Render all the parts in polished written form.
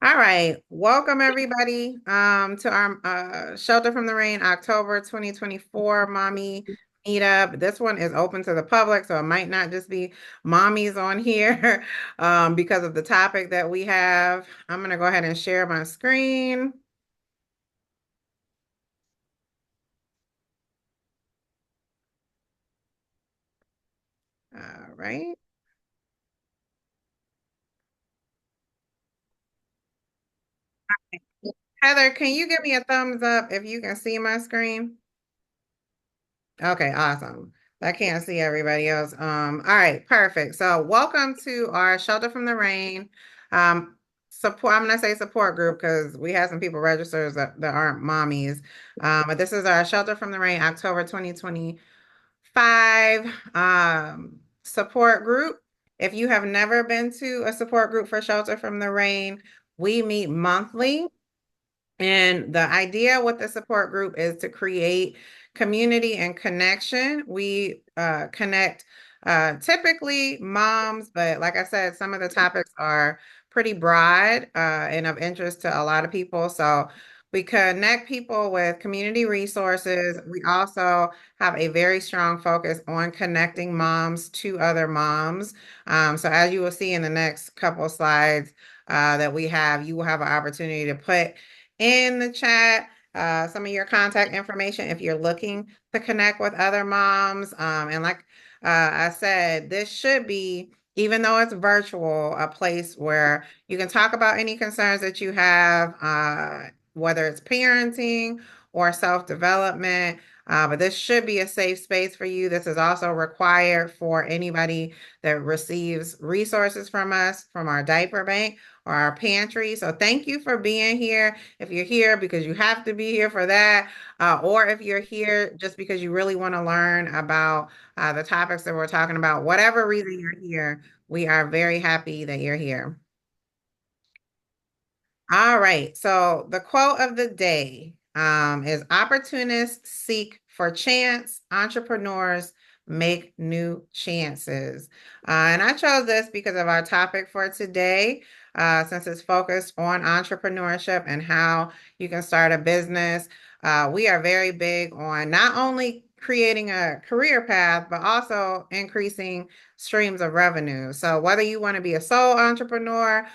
All right. Welcome everybody to our Shelter from the Rain October 2024 Mommy Meetup. This one is open to the public, so it might not just be mommies on here because of the topic that we have. I'm gonna go ahead and share my screen. All right. Heather, can you give me a thumbs up if you can see my screen? Okay, awesome. I can't see everybody else. All right, perfect. So welcome to our Shelter from the Rain support. I'm gonna say support group because we have some people registered that aren't mommies. But this is our Shelter from the Rain October 2025 support group. If you have never been to a support group for Shelter from the Rain, we meet monthly. And the idea with the support group is to create community and connection. We connect typically moms, but like I said, some of the topics are pretty broad and of interest to a lot of people. So we connect people with community resources. We also have a very strong focus on connecting moms to other moms. So as you will see in the next couple of slides that we have, you will have an opportunity to put in the chat some of your contact information if you're looking to connect with other moms. And like I said, this should be, even though it's virtual, a place where you can talk about any concerns that you have, whether it's parenting or self-development. But this should be a safe space for you. This is also required for anybody that receives resources from us, from our diaper bank or our pantry. So thank you for being here. If you're here because you have to be here for that, or if you're here just because you really want to learn about the topics that we're talking about, whatever reason you're here, we are very happy that you're here. All right. So the quote of the day is opportunists seek for chance, entrepreneurs make new chances. And I chose this because of our topic for today, since it's focused on entrepreneurship and how you can start a business. We are very big on not only creating a career path, but also increasing streams of revenue. So whether you want to be a sole entrepreneur,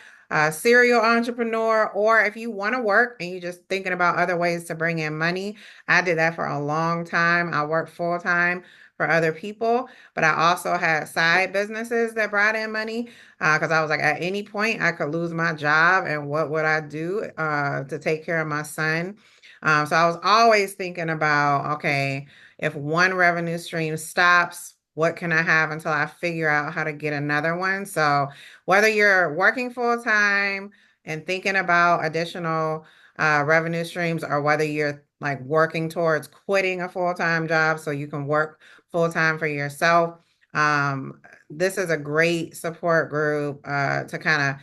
serial entrepreneur, or if you want to work and you're just thinking about other ways to bring in money. I did that for a long time. I worked full time for other people, but I also had side businesses that brought in money because I was like, at any point, I could lose my job, and what would I do to take care of my son? So I was always thinking about, okay, if one revenue stream stops, what can I have until I figure out how to get another one? So whether you're working full time and thinking about additional revenue streams, or whether you're like working towards quitting a full time job so you can work full time for yourself, this is a great support group to kind of,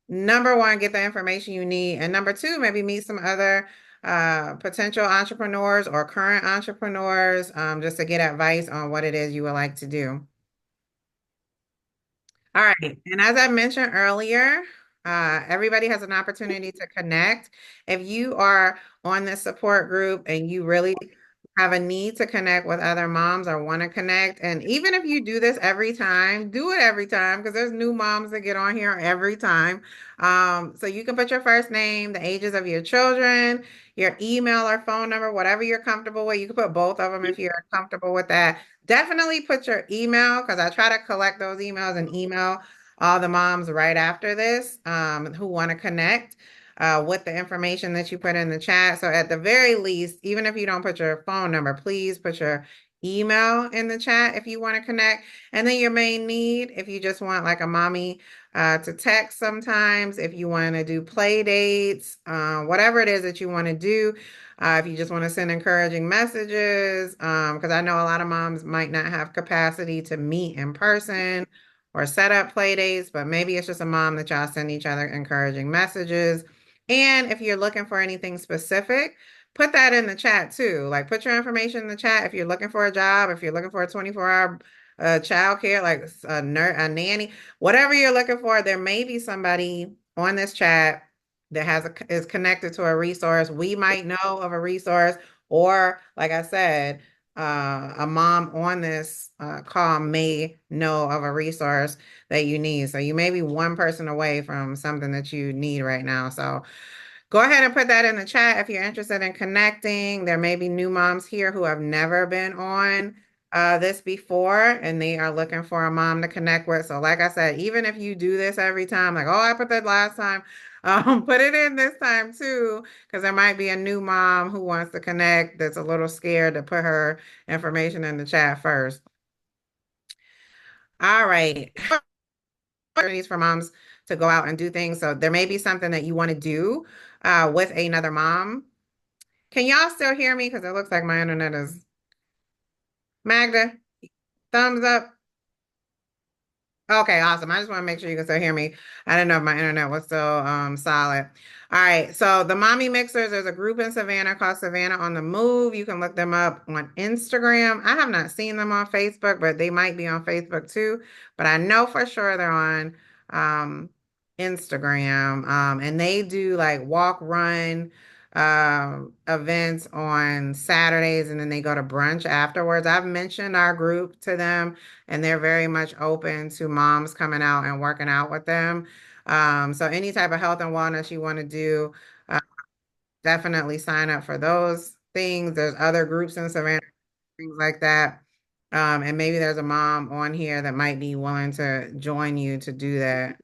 number one, get the information you need, and number two, maybe meet some other potential entrepreneurs or current entrepreneurs just to get advice on what it is you would like to do. All right. And as I mentioned earlier, everybody has an opportunity to connect. If you are on this support group and you really have a need to connect with other moms or want to connect, and even if you do this every time, do it every time because there's new moms that get on here every time. So you can put your first name, the ages of your children, your email or phone number, whatever you're comfortable with. You can put both of them if you're comfortable with that. Definitely put your email because I try to collect those emails and email all the moms right after this who want to connect with the information that you put in the chat. So at the very least, even if you don't put your phone number, please put your email in the chat if you want to connect. And then your main need, if you just want like a mommy to text sometimes, if you want to do play dates, whatever it is that you want to do. If you just want to send encouraging messages, because I know a lot of moms might not have capacity to meet in person or set up play dates, but maybe it's just a mom that y'all send each other encouraging messages. And if you're looking for anything specific, put that in the chat too. Like put your information in the chat if you're looking for a job, if you're looking for a 24-hour childcare, like a nanny, whatever you're looking for, there may be somebody on this chat that is connected to a resource. We might know of a resource, or like I said, a mom on this call may know of a resource that you need. So you may be one person away from something that you need right now. So go ahead and put that in the chat if you're interested in connecting. There may be new moms here who have never been on this before, and they are looking for a mom to connect with. So like I said, even if you do this every time, like, oh, I put that last time, put it in this time too, because there might be a new mom who wants to connect that's a little scared to put her information in the chat first. All right. Opportunities for moms to go out and do things. So there may be something that you want to do with another mom. Can y'all still hear me? Because it looks like my internet is Magda. Thumbs up. Okay, awesome. I just want to make sure you can still hear me. I didn't know if my internet was still solid. All right, so the Mommy Mixers, there's a group in Savannah called Savannah on the Move. You can look them up on Instagram. I have not seen them on Facebook, but they might be on Facebook too. But I know for sure they're on um, Instagram. And they do like walk, run events on Saturdays, and then they go to brunch afterwards. I've mentioned our group to them, and they're very much open to moms coming out and working out with them. So any type of health and wellness you want to do, uh, definitely sign up for those things. There's other groups in Savannah, things like that. And maybe there's a mom on here that might be willing to join you to do that.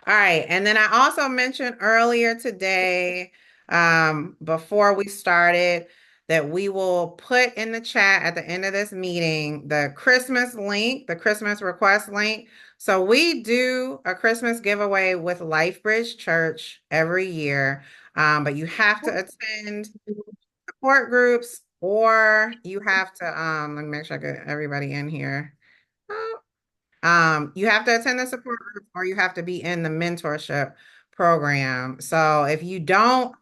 All right. And then I also mentioned earlier today, before we started, that we will put in the chat at the end of this meeting the Christmas link, the Christmas request link. So we do a Christmas giveaway with LifeBridge Church every year, but you have to attend support groups, or you have to, let me make sure I get everybody in here. You have to attend the support group, or you have to be in the mentorship program. So if you don't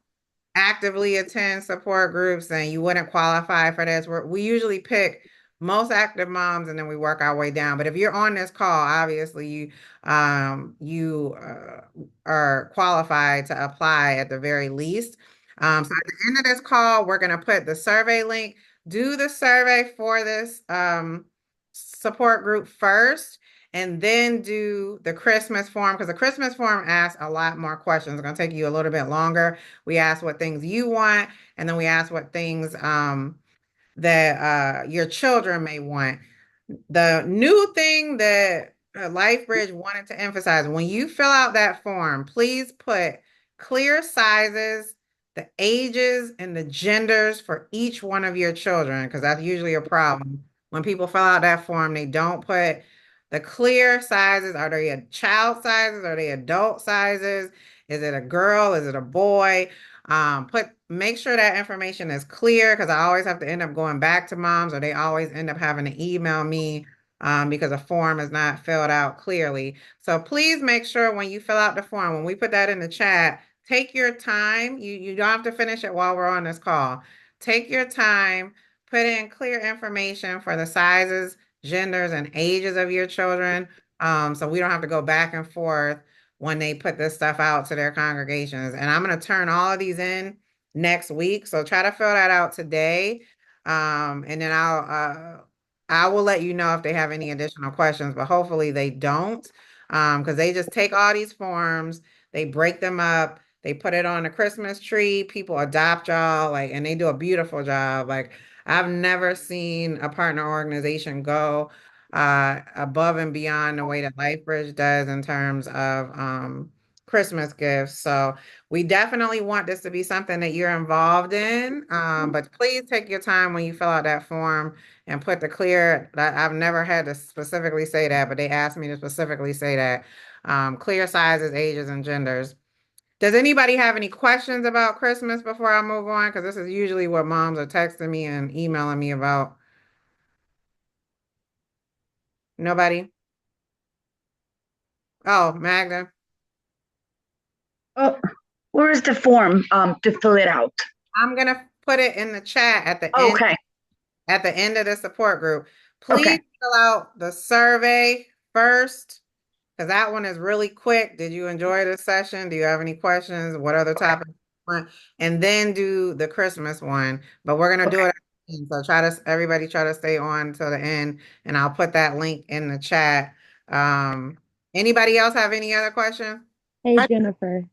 actively attend support groups, then you wouldn't qualify for this. We usually pick most active moms and then we work our way down. But if you're on this call, obviously you are qualified to apply at the very least. So at the end of this call, we're going to put the survey link. Do the survey for this support group first, and then do the Christmas form, because the Christmas form asks a lot more questions. It's going to take you a little bit longer. We ask what things you want, and then we ask what things that your children may want. The new thing that LifeBridge wanted to emphasize, when you fill out that form, please put clear sizes, the ages, and the genders for each one of your children, because that's usually a problem. When people fill out that form, they don't put the clear sizes. Are they a child sizes? Are they adult sizes? Is it a girl? Is it a boy? Make sure that information is clear, because I always have to end up going back to moms, or they always end up having to email me because a form is not filled out clearly. So please make sure when you fill out the form, when we put that in the chat, take your time. You don't have to finish it while we're on this call. Take your time, put in clear information for the sizes, genders, and ages of your children. So we don't have to go back and forth when they put this stuff out to their congregations. And I'm going to turn all of these in next week. So try to fill that out today. And then I will let you know if they have any additional questions, but hopefully they don't. Because they just take all these forms, they break them up, they put it on a Christmas tree, people adopt y'all, like, and they do a beautiful job. Like, I've never seen a partner organization go above and beyond the way that LifeBridge does in terms of Christmas gifts. So we definitely want this to be something that you're involved in. But please take your time when you fill out that form and put the clear, that I've never had to specifically say that, but they asked me to specifically say that. Clear sizes, ages, and genders. Does anybody have any questions about Christmas before I move on? Because this is usually what moms are texting me and emailing me about. Nobody? Oh, Magda. Oh, where is the form to fill it out? I'm gonna put it in the chat Okay, at the end of the support group. okay, Please fill out the survey first, because that one is really quick. Did you enjoy this session? Do you have any questions? What other Okay. topics you want? And then do the Christmas one. But we're gonna do Okay. it at the end. So try to everybody try to stay on till the end, and I'll put that link in the chat. Um, Anybody else have any other questions? Hey I, Jennifer,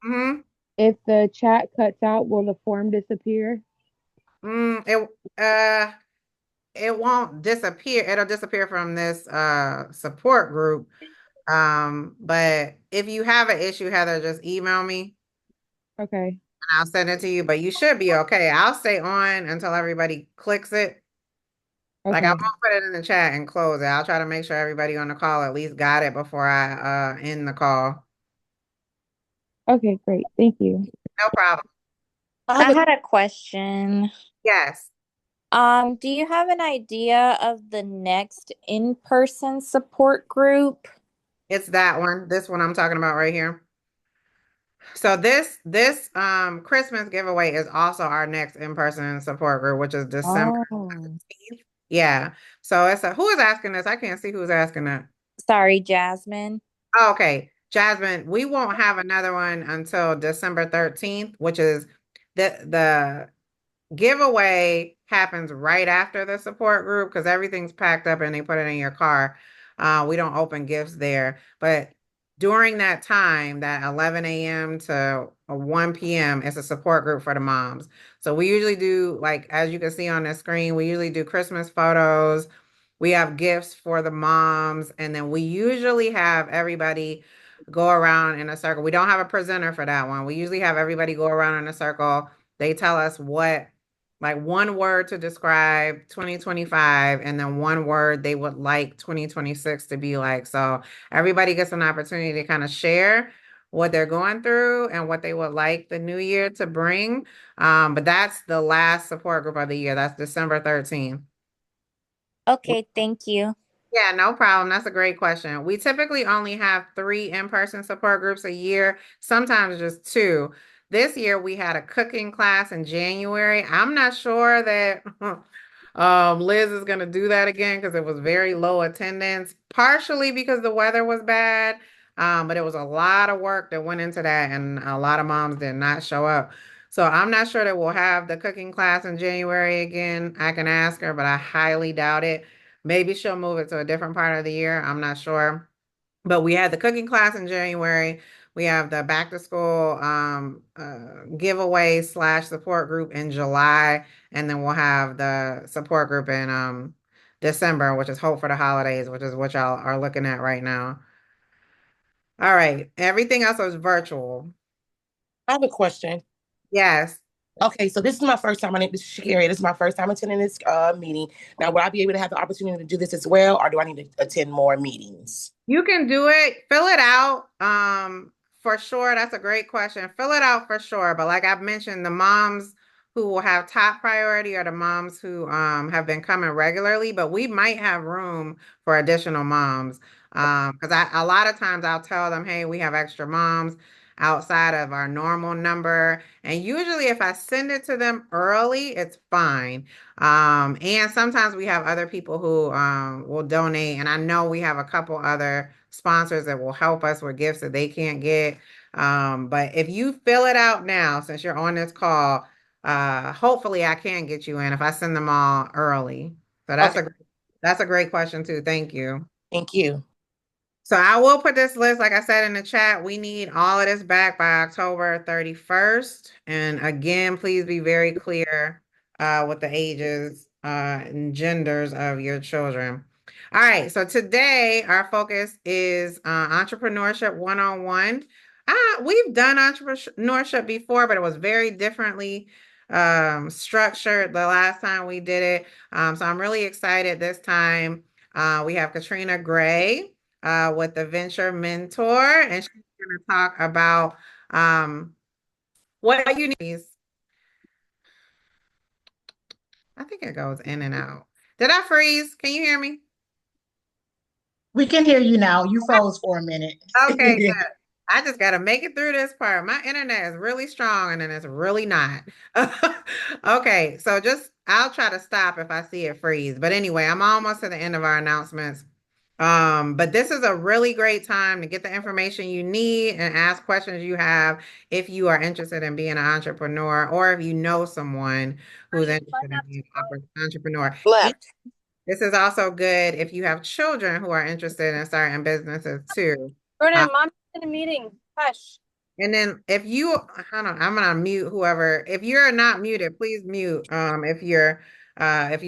Mm-hmm. if the chat cuts out, will the form disappear? Mm, uh it won't disappear. It'll disappear from this support group. But if you have an issue, Heather, just email me Okay, and I'll send it to you. But you should be okay. I'll stay on until everybody clicks it. Like I okay, won't put it in the chat and close it. I'll try to make sure everybody on the call at least got it before I end the call. okay, great. Thank you. No problem. I have I a, had a question. Yes, Do you have an idea of the next in-person support group? it's that one. This one I'm talking about right here. So this Christmas giveaway is also our next in-person support group, which is December Oh, 17th. Yeah. So it's who is asking this? I can't see who's asking that. sorry, Jasmine. Oh, okay. Jasmine, we won't have another one until December 13th, which is the giveaway happens right after the support group because everything's packed up and they put it in your car. We don't open gifts there. But during that time, that 11 a.m. to 1 p.m., it's a support group for the moms. So we usually do, like, as you can see on the screen, we usually do Christmas photos. We have gifts for the moms. And then we usually have everybody go around in a circle. We don't have a presenter for that one. We usually have everybody go around in a circle. They tell us what like one word to describe 2025 and then one word they would like 2026 to be like. So everybody gets an opportunity to kind of share what they're going through and what they would like the new year to bring. But that's the last support group of the year. That's December 13th. Okay, thank you. Yeah, no problem. That's a great question. We typically only have three in-person support groups a year, sometimes just two. This year we had a cooking class in January. I'm not sure that Liz is going to do that again because it was very low attendance, partially because the weather was bad. But it was a lot of work that went into that, and a lot of moms did not show up. So I'm not sure that we'll have the cooking class in January again. I can ask her, but I highly doubt it. Maybe she'll move it to a different part of the year. I'm not sure. But we had the cooking class in January. We have the back to school giveaway slash support group in July. And then we'll have the support group in December, which is Hope for the Holidays, which is what y'all are looking at right now. All right. Everything else is virtual. I have a question. Yes. Okay, so this is my first time. My name is Sherry. This is my first time attending this meeting. Now, will I be able to have the opportunity to do this as well, or do I need to attend more meetings? You can do it. Fill it out. For sure. That's a great question. Fill it out for sure. But like I've mentioned, the moms who will have top priority are the moms who have been coming regularly, but we might have room for additional moms. Because I a lot of times I'll tell them, hey, we have extra moms outside of our normal number. And usually if I send it to them early, it's fine. And sometimes we have other people who will donate, and I know we have a couple other sponsors that will help us with gifts that they can't get. But if you fill it out now, since you're on this call, hopefully I can get you in if I send them all early. So Okay, that's a great question too. Thank you. thank you. So I will put this list, like I said in the chat, we need all of this back by October 31st. And again, please be very clear with the ages and genders of your children. All right, so today our focus is Entrepreneurship 101. We've done entrepreneurship before, but it was very differently structured the last time we did it. So I'm really excited this time. We have Katrina Gray with the Venture Mentor, and she's going to talk about what you need. I think it goes in and out. Did I freeze? Can you hear me? We can hear you now. You froze for a minute. Okay, good. I just got to make it through this part. My internet is really strong and then it's really not. Okay, so just I'll try to stop if I see it freeze. But anyway, I'm almost to the end of our announcements. But this is a really great time to get the information you need and ask questions you have if you are interested in being an entrepreneur or if you know someone who's interested in being an entrepreneur. Left. This is also good if you have children who are interested in starting businesses too. Jordan, mom's in a meeting. Hush. And then if you, hold on, I'm gonna mute whoever. If you're not muted, please mute. If you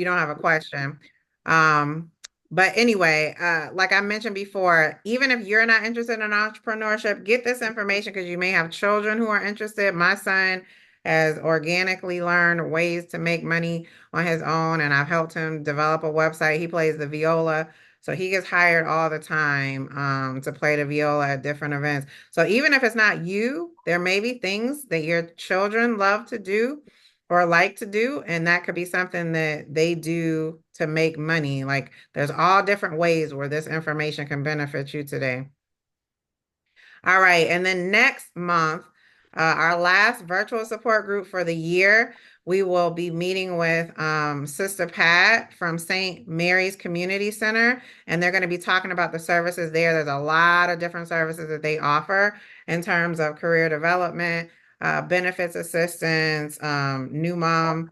don't have a question. Um, but anyway, like I mentioned before, even if you're not interested in entrepreneurship, get this information because you may have children who are interested. My son has organically learned ways to make money on his own, and I've helped him develop a website. He plays the viola. So he gets hired all the time to play the viola at different events. So even if it's not you, there may be things that your children love to do or like to do, and that could be something that they do to make money. Like there's all different ways where this information can benefit you today. All right, and then next month, our last virtual support group for the year, we will be meeting with Sister Pat from St. Mary's Community Center, and they're going to be talking about the services there. There's a lot of different services that they offer in terms of career development, benefits assistance, new mom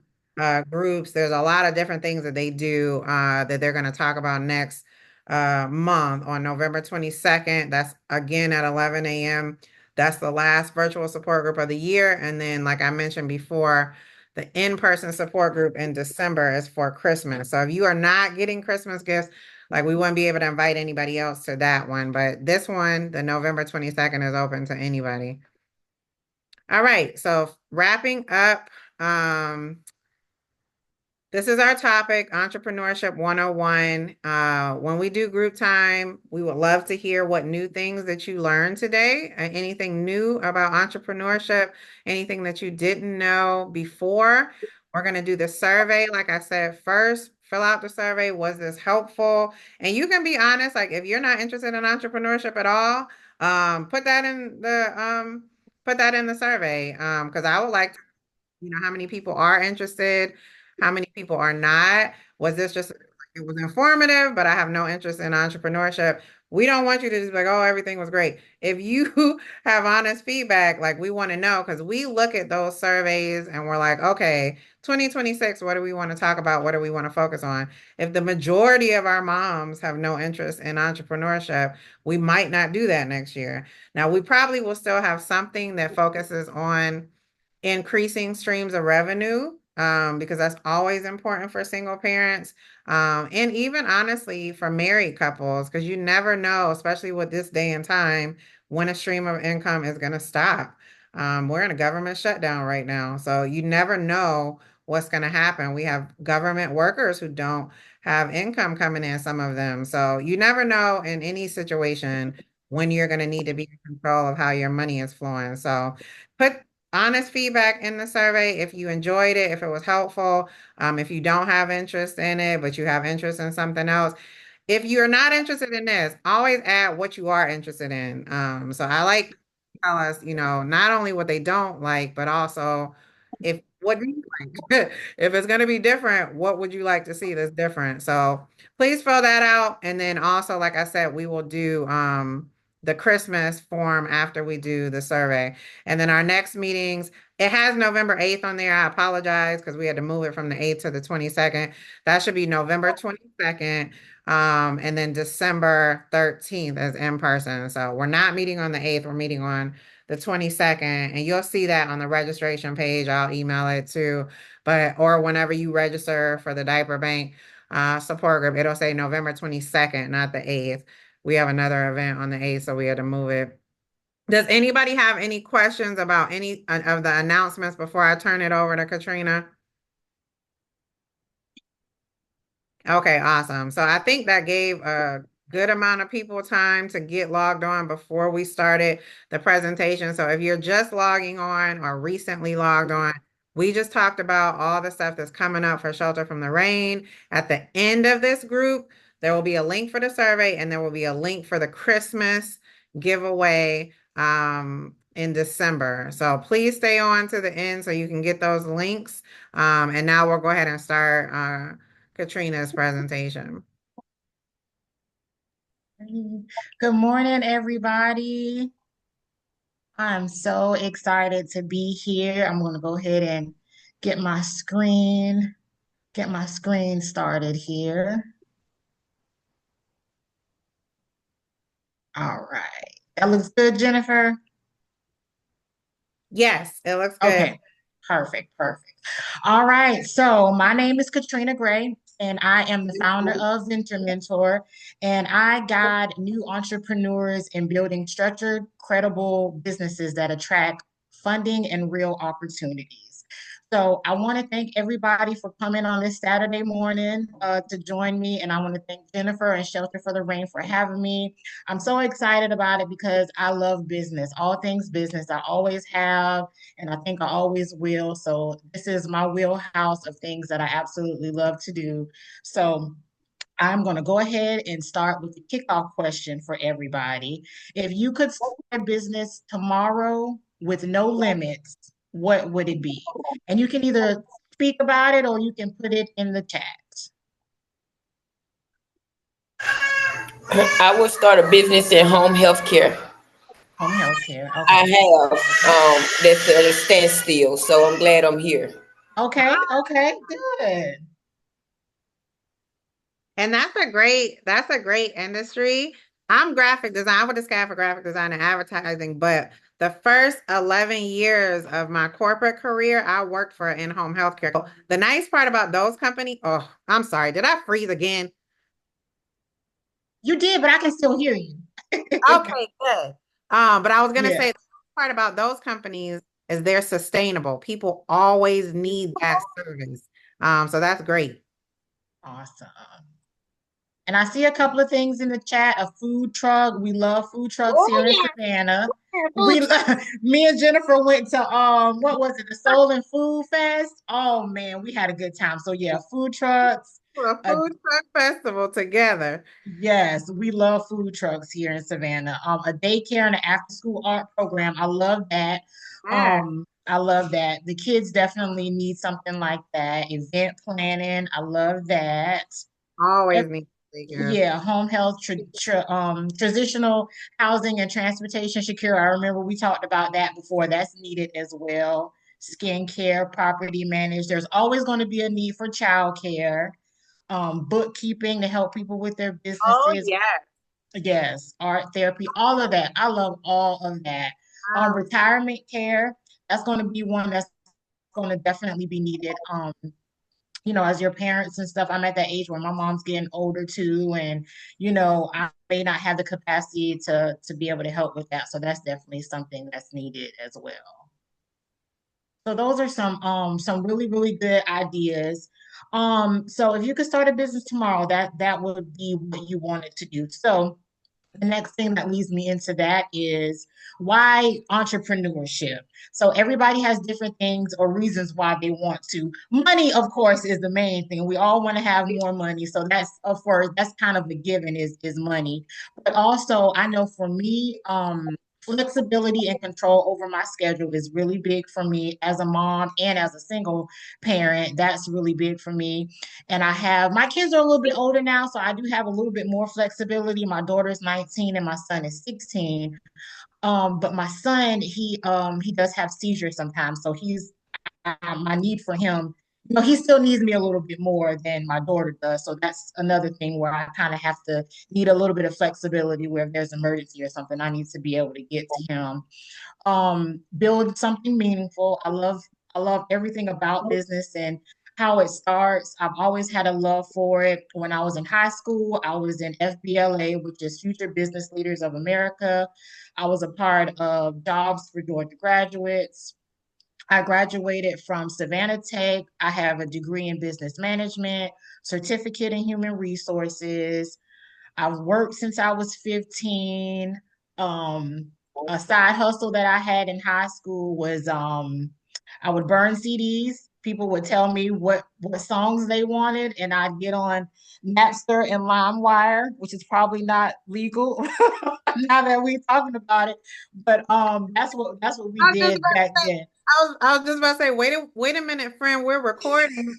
groups. There's a lot of different things that they do that they're going to talk about next month on November 22nd. That's again at 11 a.m. That's the last virtual support group of the year. And then, like I mentioned before, the in-person support group in December is for Christmas. So if you are not getting Christmas gifts, like we wouldn't be able to invite anybody else to that one. But this one, the November 22nd, is open to anybody. All right. So wrapping up, this is our topic, Entrepreneurship 101. When we do group time, we would love to hear what new things that you learned today, anything new about entrepreneurship, anything that you didn't know before. We're going to do the survey. Like I said, first, fill out the survey. Was this helpful? And you can be honest, like if you're not interested in entrepreneurship at all, put that in the survey. Because I would like how many people are interested, how many people are not. Was this just, it was informative, but I have no interest in entrepreneurship. We don't want you to just be like, oh, everything was great. If you have honest feedback, like we want to know, because we look at those surveys and we're like, okay, 2026, what do we want to talk about? What do we want to focus on? If the majority of our moms have no interest in entrepreneurship, we might not do that next year. Now, we probably will still have something that focuses on increasing streams of revenue, because that's always important for single parents, and even honestly for married couples, because you never know, especially with this day and time, when a stream of income is going to stop. We're in a government shutdown right now, so you never know what's going to happen. We have government workers who don't have income coming in, some of them. So you never know in any situation when you're going to need to be in control of how your money is flowing. So put honest feedback in the survey if you enjoyed it, if it was helpful, if you don't have interest in it, but you have interest in something else. If you're not interested in this, always add what you are interested in. So I like to tell us, not only what they don't like, but also if what do you like? If it's going to be different, what would you like to see that's different? So please fill that out. And then also, like I said, we will do the Christmas form after we do the survey. And then our next meetings, it has November 8th on there. I apologize because we had to move it from the 8th to the 22nd. That should be November 22nd. And then December 13th is in person. So we're not meeting on the 8th. We're meeting on the 22nd. And you'll see that on the registration page. I'll email it too. Or whenever you register for the Diaper Bank support group, it'll say November 22nd, not the 8th. We have another event on the 8th, so we had to move it. Does anybody have any questions about any of the announcements before I turn it over to Katrina? Okay, awesome. So I think that gave a good amount of people time to get logged on before we started the presentation. So if you're just logging on or recently logged on, we just talked about all the stuff that's coming up for Shelter from the Rain. At the end of this group, there will be a link for the survey and there will be a link for the Christmas giveaway in December. So please stay on to the end so you can get those links. And now we'll go ahead and start Katrina's presentation. Good morning, everybody. I'm so excited to be here. I'm going to go ahead and get my screen, get my screen started here. All right. That looks good, Jennifer. Yes, it looks good. Okay. Perfect. Perfect. All right. So my name is Katrina Gray, and I am the founder of Venture Mentor, and I guide new entrepreneurs in building structured, credible businesses that attract funding and real opportunities. So I want to thank everybody for coming on this Saturday morning to join me, and I want to thank Jennifer and Shelter for the Rain for having me. I'm so excited about it because I love business, all things business. I always have, and I think I always will. So this is my wheelhouse of things that I absolutely love to do. So I'm going to go ahead and start with the kickoff question for everybody. If you could start a business tomorrow with no limits, what would it be? And you can either speak about it or you can put it in the chat. I would start a business in home health care. Home health care. I Okay. have that's at a standstill, so I'm glad I'm here. Okay. Okay. Good. And that's a great industry. I'm graphic design. I went to school for graphic design and advertising, but the first 11 years of my corporate career, I worked for in-home healthcare. So the nice part about those companies, oh, I'm sorry, did I freeze again? You did, but I can still hear you. Okay, good. But I was gonna Yeah. say the part about those companies is they're sustainable. People always need that service. So that's great. Awesome. And I see a couple of things in the chat. A food truck. We love food trucks Oh here in Savannah. We me and Jennifer went to what was it? The Soul and Food Fest. Oh man, we had a good time. So yeah, food trucks. A Uh, food truck festival together. yes, we love food trucks here in Savannah. A daycare and an after school art program. I love that. Yeah, I love that. The kids definitely need something like that. Event planning. I love that. always need to take care of. Yeah, home health, transitional housing and transportation secure. I remember we talked about that before. That's needed as well. Skincare, property managed. There's always going to be a need for childcare, bookkeeping to help people with their Oh businesses. yeah. Yes, art therapy, all of that. I love all of that. Um, Retirement care. That's going to be one that's going to definitely be needed. As your parents and stuff, I'm at that age where my mom's getting older too, and I may not have the capacity to be able to help with that. So that's definitely something that's needed as well. So those are some really, really good ideas. So if you could start a business tomorrow, that would be what you wanted to do. So the next thing that leads me into that is why entrepreneurship. So everybody has different things or reasons why they want to. Money, of course, is the main thing. We all want to have more money. So that's of course that's kind of a given is money. But also I know for me, flexibility and control over my schedule is really big for me as a mom and as a single parent. That's really big for me. And I have my kids are a little bit older now, so I do have a little bit more flexibility. My daughter is 19 and my son is 16. But my son, he does have seizures sometimes, so my need for him. He still needs me a little bit more than my daughter does. So that's another thing where I kind of have to need a little bit of flexibility where if there's an emergency or something, I need to be able to get to him. Build something meaningful. I love everything about business and how it starts. I've always had a love for it. When I was in high school, I was in FBLA, which is Future Business Leaders of America. I was a part of Jobs for Georgia Graduates. I graduated from Savannah Tech. I have a degree in business management, certificate in human resources. I've worked since I was 15. Um, a side hustle that I had in high school was I would burn CDs. People would tell me what songs they wanted, and I'd get on Napster and LimeWire, which is probably not legal now that we're talking about it. But that's what we I was just did about back to say, then. I was just about to say, wait a minute, friend, we're recording.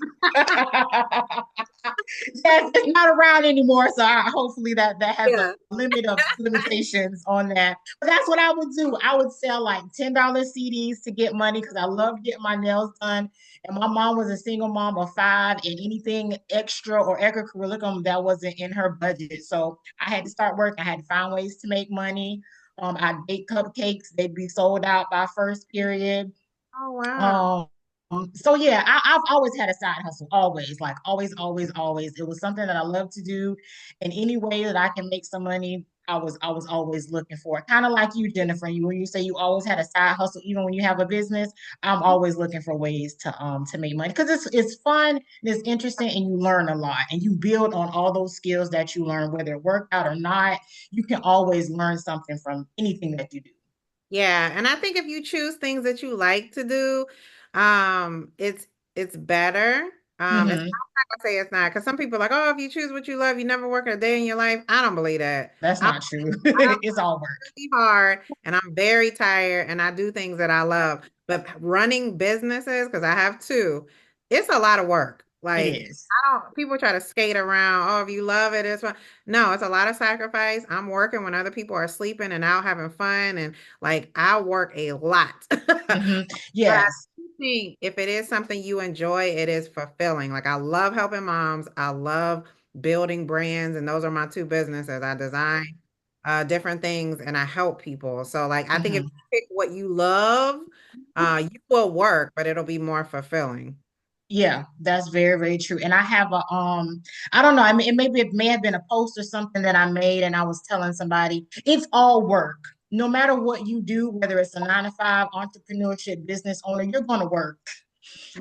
Yes, it's not around anymore, so hopefully that has a Yeah. limit of limitations on that. But that's what I would do. I would sell like $10 CDs to get money because I love getting my nails done. And my mom was a single mom of five, and anything extra or extracurriculum that wasn't in her budget. So I had to start working. I had to find ways to make money. I'd bake cupcakes. They'd be sold out by first period. Oh, wow. Um, so yeah, I've always had a side hustle, always, like always, always, always. It was something that I love to do, in any way that I can make some money. I was always looking for it. Kind of like you, Jennifer. You when you say you always had a side hustle, even when you have a business, I'm always looking for ways to make money because it's fun and it's interesting and you learn a lot and you build on all those skills that you learn, whether it worked out or not. You can always learn something from anything that you do. Yeah, and I think if you choose things that you like to do, it's better. It's Hmm. I'm not gonna say it's not because some people are like, oh, if you choose what you love, you never work a day in your life. I don't believe that. That's I not true. I It's all work. really hard and I'm very tired and I do things that I love. But running businesses, because I have two, it's a lot of work. It Like is. I don't people try to skate around. Oh, if you love it, it's fun. No, it's a lot of sacrifice. I'm working when other people are sleeping and out having fun and like I work a lot. Hmm. But I Yes. do think if it is something you enjoy, it is fulfilling. Like I love helping moms. I love building brands, and those are my two businesses. I design different things and I help people. So like I think if Hmm. you pick what you love, you will work, but it'll be more fulfilling. Yeah, that's very, very true. And I have I don't know, I mean, it may have been a post or something that I made, and I was telling somebody it's all work. No matter what you do, whether it's a 9 to 5, entrepreneurship, business owner, you're gonna work.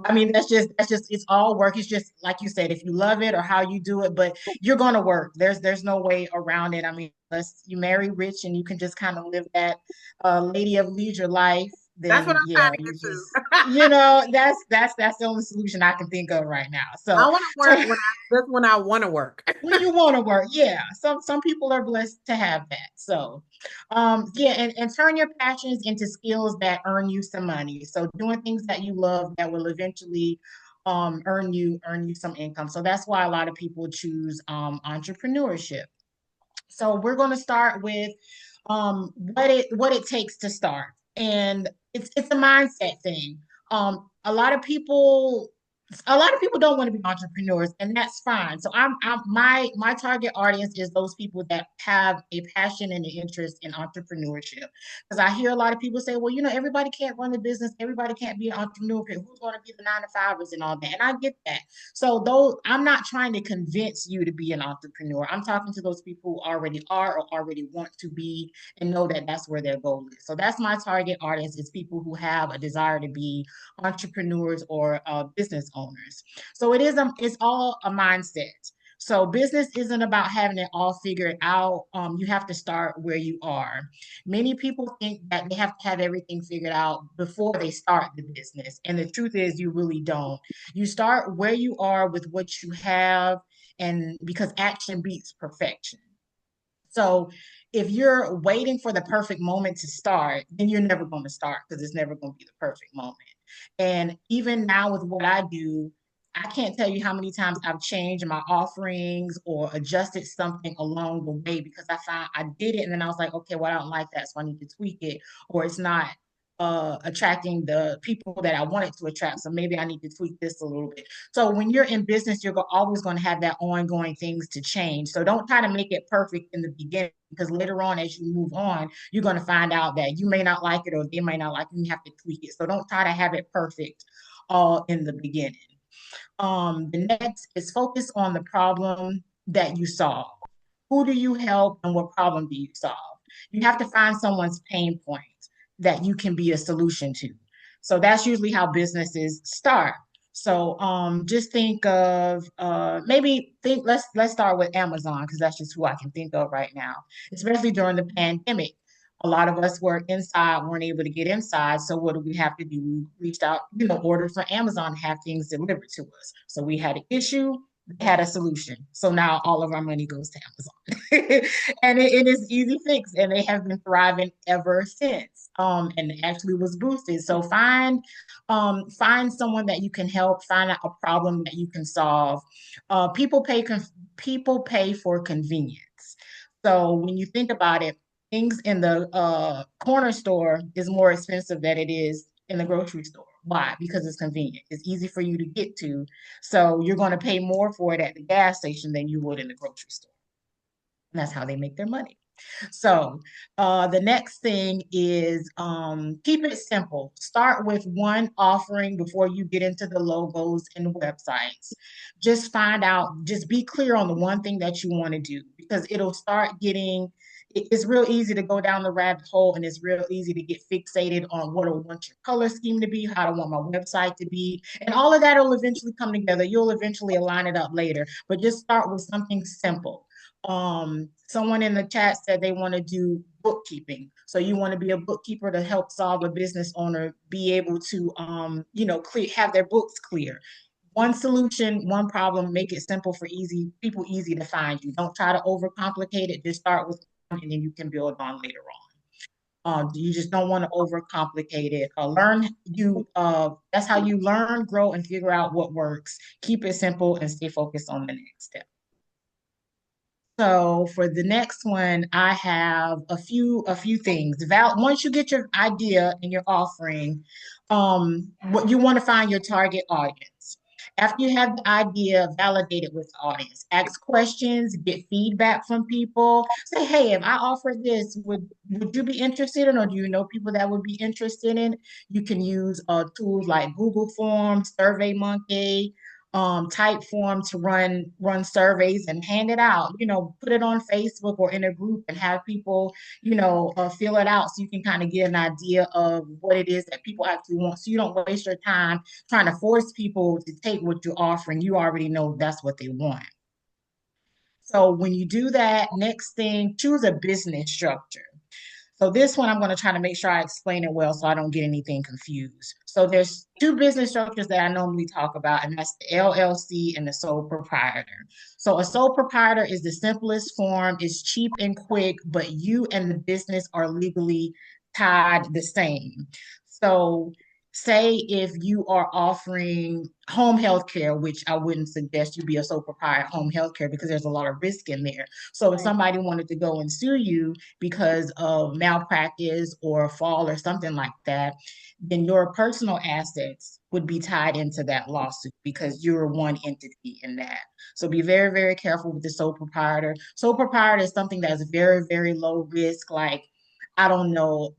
I mean, that's just it's all work. It's just like you said, if you love it or how you do it, but you're gonna work. There's no way around it. I mean, unless you marry rich and you can just kind of live that lady of leisure life, That's what then I'm yeah, trying to you get just to. that's the only solution I can think of right now. I So want to work so when I want to work. when you want to work, yeah. Some people are blessed to have that. So yeah, and turn your passions into skills that earn you some money. So doing things that you love that will eventually earn you some income. So that's why a lot of people choose entrepreneurship. So we're going to start with what it takes to start, and it's a mindset thing. A lot of people don't want to be entrepreneurs, and that's fine. So my target audience is those people that have a passion and an interest in entrepreneurship. Because I hear a lot of people say, well, everybody can't run a business, everybody can't be an entrepreneur. Who's going to be the 9 to 5ers and all that? And I get that. So though I'm not trying to convince you to be an entrepreneur, I'm talking to those people who already are or already want to be and know that that's where their goal is. So that's my target audience is people who have a desire to be entrepreneurs or business owners. So it's all a mindset. So business isn't about having it all figured out. You have to start where you are. Many people think that they have to have everything figured out before they start the business. And the truth is you really don't. You start where you are with what you have, and because action beats perfection. So if you're waiting for the perfect moment to start, then you're never going to start because it's never going to be the perfect moment. And even now with what I do, I can't tell you how many times I've changed my offerings or adjusted something along the way because I found I did it and then I was like, okay, well, I don't like that, so I need to tweak it, or it's not attracting the people that I wanted to attract. So maybe I need to tweak this a little bit. So when you're in business, you're always going to have that ongoing things to change. So don't try to make it perfect in the beginning because later on, as you move on, you're going to find out that you may not like it or they may not like it. And you have to tweak it. So don't try to have it perfect all in the beginning. The next is focus on the problem that you solve. Who do you help and what problem do you solve? You have to find someone's pain point that you can be a solution to. So that's usually how businesses start. So just think of maybe think let's start with Amazon because that's just who I can think of right now, especially during the pandemic. A lot of us were inside, weren't able to get inside. So what do we have to do? We reached out, ordered for Amazon to have things delivered to us. So we had an issue. they had a solution. So now all of our money goes to Amazon. And it is easy fix, and they have been thriving ever since. And actually was boosted. So find someone that you can help, find out a problem that you can solve. People pay for convenience. So when you think about it, things in the corner store is more expensive than it is in the grocery store. Why? Because it's convenient. It's easy for you to get to. So you're going to pay more for it at the gas station than you would in the grocery store. And that's how they make their money. So the next thing is keep it simple. Start with one offering before you get into the logos and websites. Just find out, just be clear on the one thing that you want to do, because it'll start getting, it's real easy to go down the rabbit hole, and it's real easy to get fixated on what I want your color scheme to be, how I want my website to be, and all of that will eventually come together. You'll eventually align it up later, but just start with something simple. Someone in the chat said they want to do bookkeeping. So you want to be a bookkeeper to help solve a business owner be able to have their books clear. One solution, one problem, make it simple for easy to find you. Don't try to overcomplicate it. Just start with one, and then you can build on later on. You just don't want to overcomplicate it. That's how you learn, grow, and figure out what works. Keep it simple and stay focused on the next step. So for the next one, I have a few things. Once you get your idea and your offering, what you want to find your target audience. After you have the idea, validate it with the audience. Ask questions, get feedback from people. Say, hey, if I offer this, would you be interested in, or do you know people that would be interested in? You can use tools like Google Forms, SurveyMonkey, type form to run surveys and hand it out. Put it on Facebook or in a group and have people fill it out, so you can kind of get an idea of what it is that people actually want, so you don't waste your time trying to force people to take what you're offering. You already know that's what they want. So when you do that, next thing, choose a business structure. So this one, I'm going to try to make sure I explain it well so I don't get anything confused. So there's two business structures that I normally talk about, and that's the LLC and the sole proprietor. So a sole proprietor is the simplest form, it's cheap and quick, but you and the business are legally tied the same. So say if you are offering home health care, which I wouldn't suggest you be a sole proprietor home health care because there's a lot of risk in there. So if somebody wanted to go and sue you because of malpractice or a fall or something like that, then your personal assets would be tied into that lawsuit because you're one entity in that. So be very, very careful with the sole proprietor. Sole proprietor is something that's very, very low risk. Like, I don't know,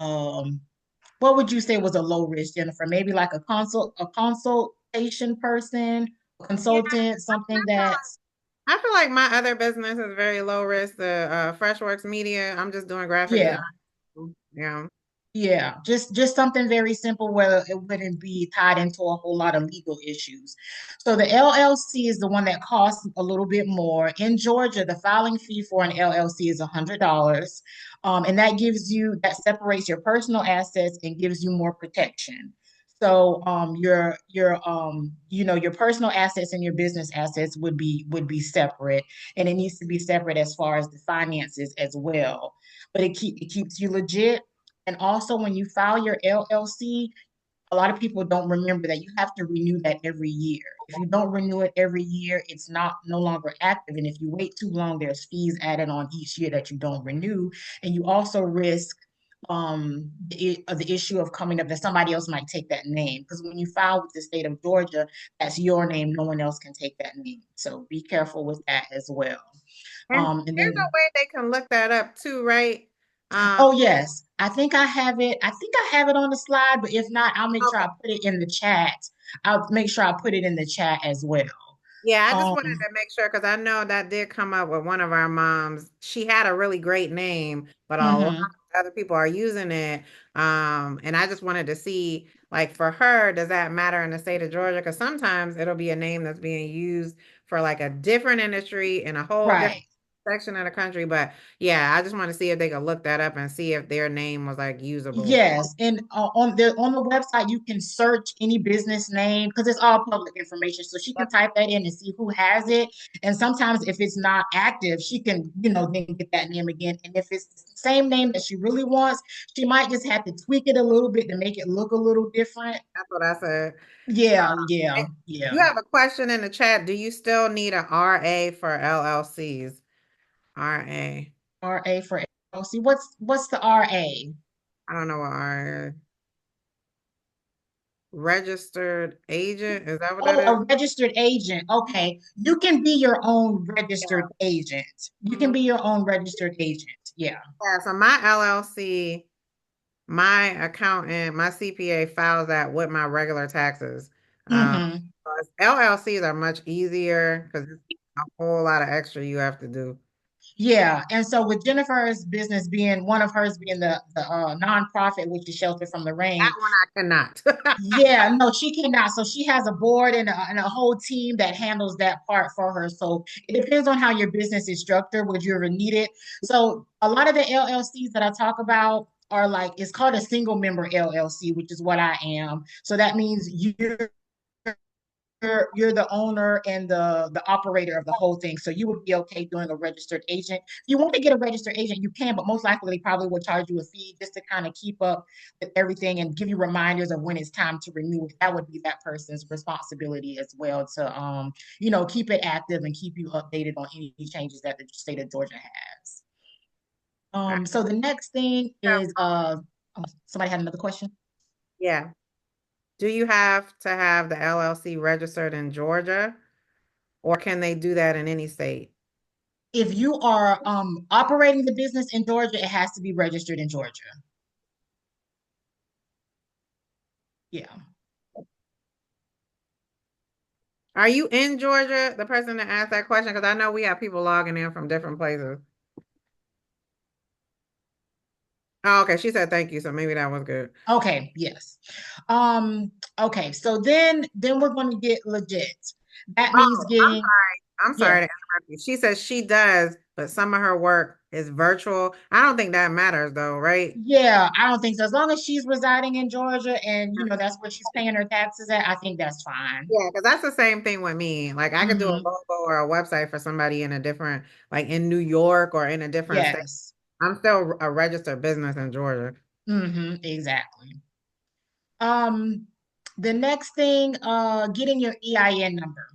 what would you say was a low risk, Jennifer? Maybe like a consultation person, Yeah, consultant, something that's I feel like my other business is very low risk. The Freshworks Media. I'm just doing graphic yeah. design. Yeah. Yeah, just something very simple where it wouldn't be tied into a whole lot of legal issues. So the LLC is the one that costs a little bit more. In Georgia, the filing fee for an LLC is $100, and that separates your personal assets and gives you more protection. So your personal assets and your business assets would be separate, and it needs to be separate as far as the finances as well. But it keeps you legit. And also, when you file your LLC, a lot of people don't remember that you have to renew that every year. If you don't renew it every year, it's no longer active. And if you wait too long, there's fees added on each year that you don't renew. And you also risk the issue of coming up that somebody else might take that name. Because when you file with the state of Georgia, that's your name. No one else can take that name. So be careful with that as well. And And there's a then way they can look that up too, right? Oh yes, I think I have it. I think I have it on the slide, but if not, I'll make sure Okay. I put it in the chat. I'll make sure I put it in the chat as well. Yeah, I just Um, wanted to make sure because I know that did come up with one of our moms. She had a really great name, but a lot of mhm. other people are using it. And I just wanted to see, like, for her, does that matter in the state of Georgia? Because sometimes it'll be a name that's being used for like a different industry in a whole different Right. section of the country, but yeah, I just want to see if they could look that up and see if their name was like usable. Yes, and on the website you can search any business name because it's all public information. So she can type that in and see who has it. And sometimes if it's not active, she can, then get that name again. And if it's the same name that she really wants, she might just have to tweak it a little bit to make it look a little different. That's what I said. Yeah, Eh, yeah, yeah. You have a question in the chat. Do you still need a RA for LLCs? RA. RA for LLC. What's the RA? I don't know what RA is. Registered agent. Is that what that Oh, is? a registered agent. Okay. You can be your own Yeah. registered agent. You can Mhm. be your own registered agent. Yeah. Yeah, so my LLC, my accountant, my CPA files that with my regular taxes. Hmm. LLCs are much easier because it's a whole lot of extra you have to do. Yeah. And so with Jennifer's business being one of hers being the nonprofit, which is Shelter from the Rain. That one I cannot. Yeah, no, she cannot. So she has a board and a whole team that handles that part for her. So it depends on how your business is structured, would you ever need it? So a lot of the LLCs that I talk about are like, it's called a single member LLC, which is what I am. So that means you're the owner and the operator of the whole thing. So you would be okay doing a registered agent. If you want to get a registered agent, you can, but most likely they probably will charge you a fee just to kind of keep up with everything and give you reminders of when it's time to renew it. That would be that person's responsibility as well to keep it active and keep you updated on any changes that the state of Georgia has. So the next thing is oh, somebody had another question. Yeah. Do you have to have the LLC registered in Georgia, or can they do that in any state? If you are operating the business in Georgia, it has to be registered in Georgia. Yeah. Are you in Georgia, the person that asked that question? Because I know we have people logging in from different places. Oh, okay. She said thank you, so maybe that was good. Okay, yes. Okay, so then we're going to get legit. That means Oh, getting, I'm yeah. sorry to interrupt you. She says she does, but some of her work is virtual. I don't think that matters though, right? Yeah, I don't think so. As long as she's residing in Georgia and that's where she's paying her taxes at, I think that's fine. Yeah, because that's the same thing with me. Like I could do a Mm-hmm. logo or a website for somebody in a different, like in New York or in a different state. Yes. I'm still a registered business in Georgia. Mm-hmm. Exactly. Um, the next thing, getting your EIN number.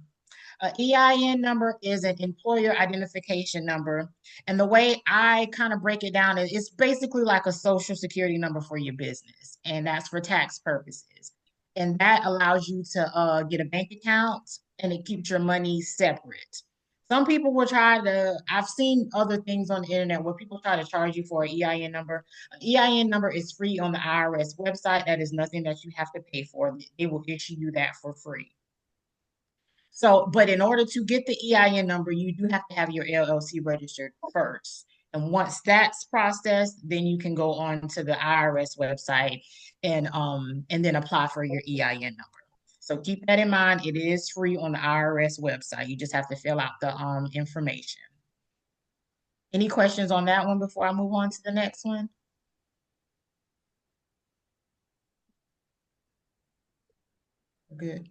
EIN number is an employer identification number. And the way I kind of break it down is it's basically like a social security number for your business, and that's for tax purposes. And that allows you to get a bank account and it keeps your money separate. Some people will try to, I've seen other things on the internet where people try to charge you for an EIN number. An EIN number is free on the IRS website. That is nothing that you have to pay for. They will issue you that for free. So, but in order to get the EIN number, you do have to have your LLC registered first. And once that's processed, then you can go on to the IRS website and then apply for your EIN number. So keep that in mind. It is free on the IRS website. You just have to fill out the information. Any questions on that one before I move on to the next one? Good.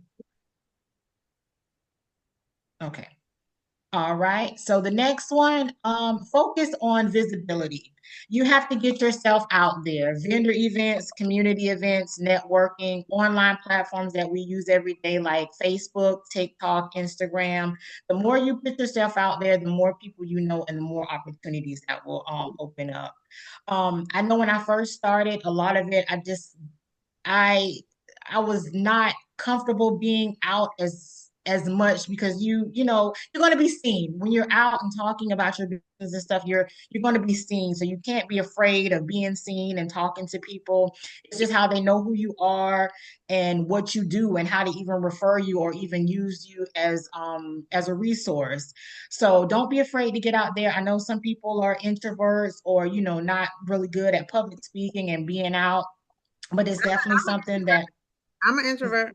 Okay. All right. So the next one, focus on visibility. You have to get yourself out there. Vendor events, community events, networking, online platforms that we use every day, like Facebook, TikTok, Instagram. The more you put yourself out there, the more people you know, and the more opportunities that will open up. I know when I first started, a lot of it, I I was not comfortable being out as much because you're going to be seen when you're out and talking about your business and stuff. You're going to be seen, so you can't be afraid of being seen and talking to people. It's just how they know who you are and what you do and how to even refer you or even use you as a resource. So don't be afraid to get out there. I know some people are introverts or not really good at public speaking and being out, but it's definitely something that I'm an introvert.